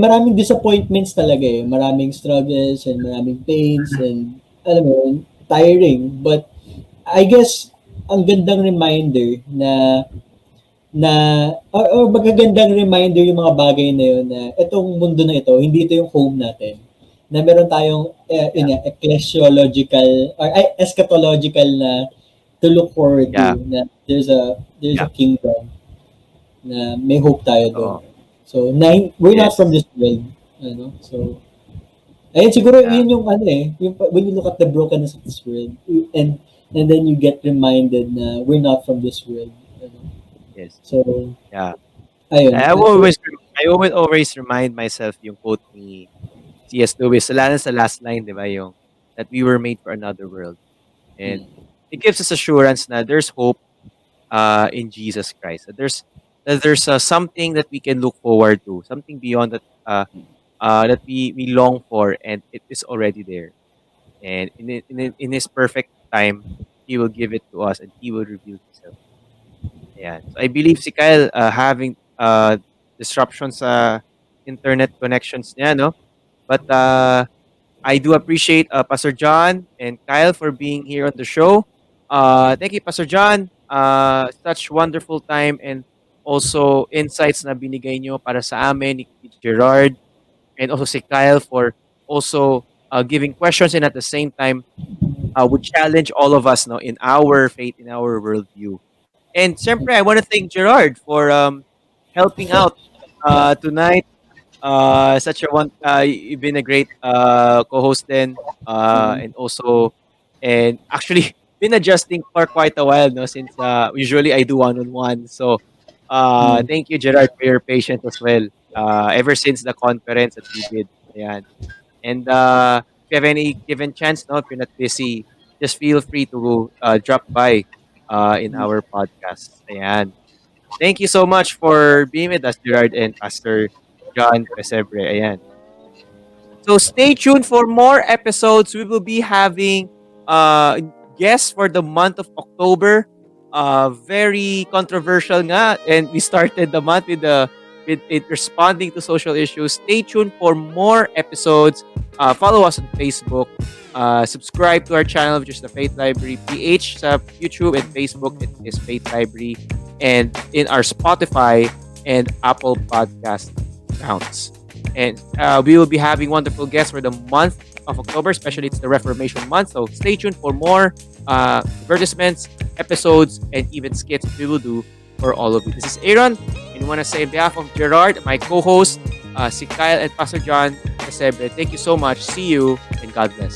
maraming disappointments talaga eh. Maraming struggles and maraming pains and tiring. But I guess ang gandang reminder or magagandang reminder yung mga bagay na yun, na itong mundo na ito, hindi ito yung home natin. Na meron tayong ecclesiological or eschatological na to look forward to, na there's a kingdom na may hope tayo doon. So we're not from this world, so ayun, siguro yun yung yung when you look at the brokenness of this world, and then you get reminded na we're not from this world, Yes. So yeah, ayun, I always I always remind myself yung quote ni C.S. Lewis, lalo na sa last line, di ba, yung that we were made for another world. And Mm. it gives us assurance na there's hope in Jesus Christ. That there's something that we can look forward to, something beyond that we long for, and it is already there. And in His perfect time, He will give it to us, and He will reveal Himself. Yeah. So I believe si Kyle having disruptions sa internet connections niya, no? But I do appreciate Pastor John and Kyle for being here on the show. Thank you, Pastor John. Such wonderful time and also insights na binigay nyo para sa amin ni Gerard and also si Kyle for also giving questions and at the same time would challenge all of us no in our faith, in our worldview. And siyempre, I want to thank Gerard for helping out tonight. Such a one. You've been a great co-host then, Mm. and also, and actually been adjusting for quite a while, no? Since usually I do one-on-one. So, Mm. thank you, Gerard, for your patience as well. Ever since the conference that we did, ayan. And if you have any given chance, no, if you're not busy, just feel free to drop by in Mm. our podcast. Ayan. Thank you so much for being with us, Gerard and Pastor John Pesebre. Ayan. So stay tuned for more episodes. We will be having guests for the month of October. Very controversial nga. And we started the month with it responding to social issues. Stay tuned for more episodes. Follow us on Facebook. Subscribe to our channel, which is the Faith Library PH sa YouTube and Facebook. It is Faith Library. And in our Spotify and Apple Podcast accounts. And we will be having wonderful guests for the month of October, especially it's the Reformation month. So stay tuned for more advertisements, episodes, and even skits we will do for all of you. This is Aaron, and I want to say on behalf of Gerard, my co-host, si Kyle and Pastor John Pessebre, thank you so much. See you, and God bless.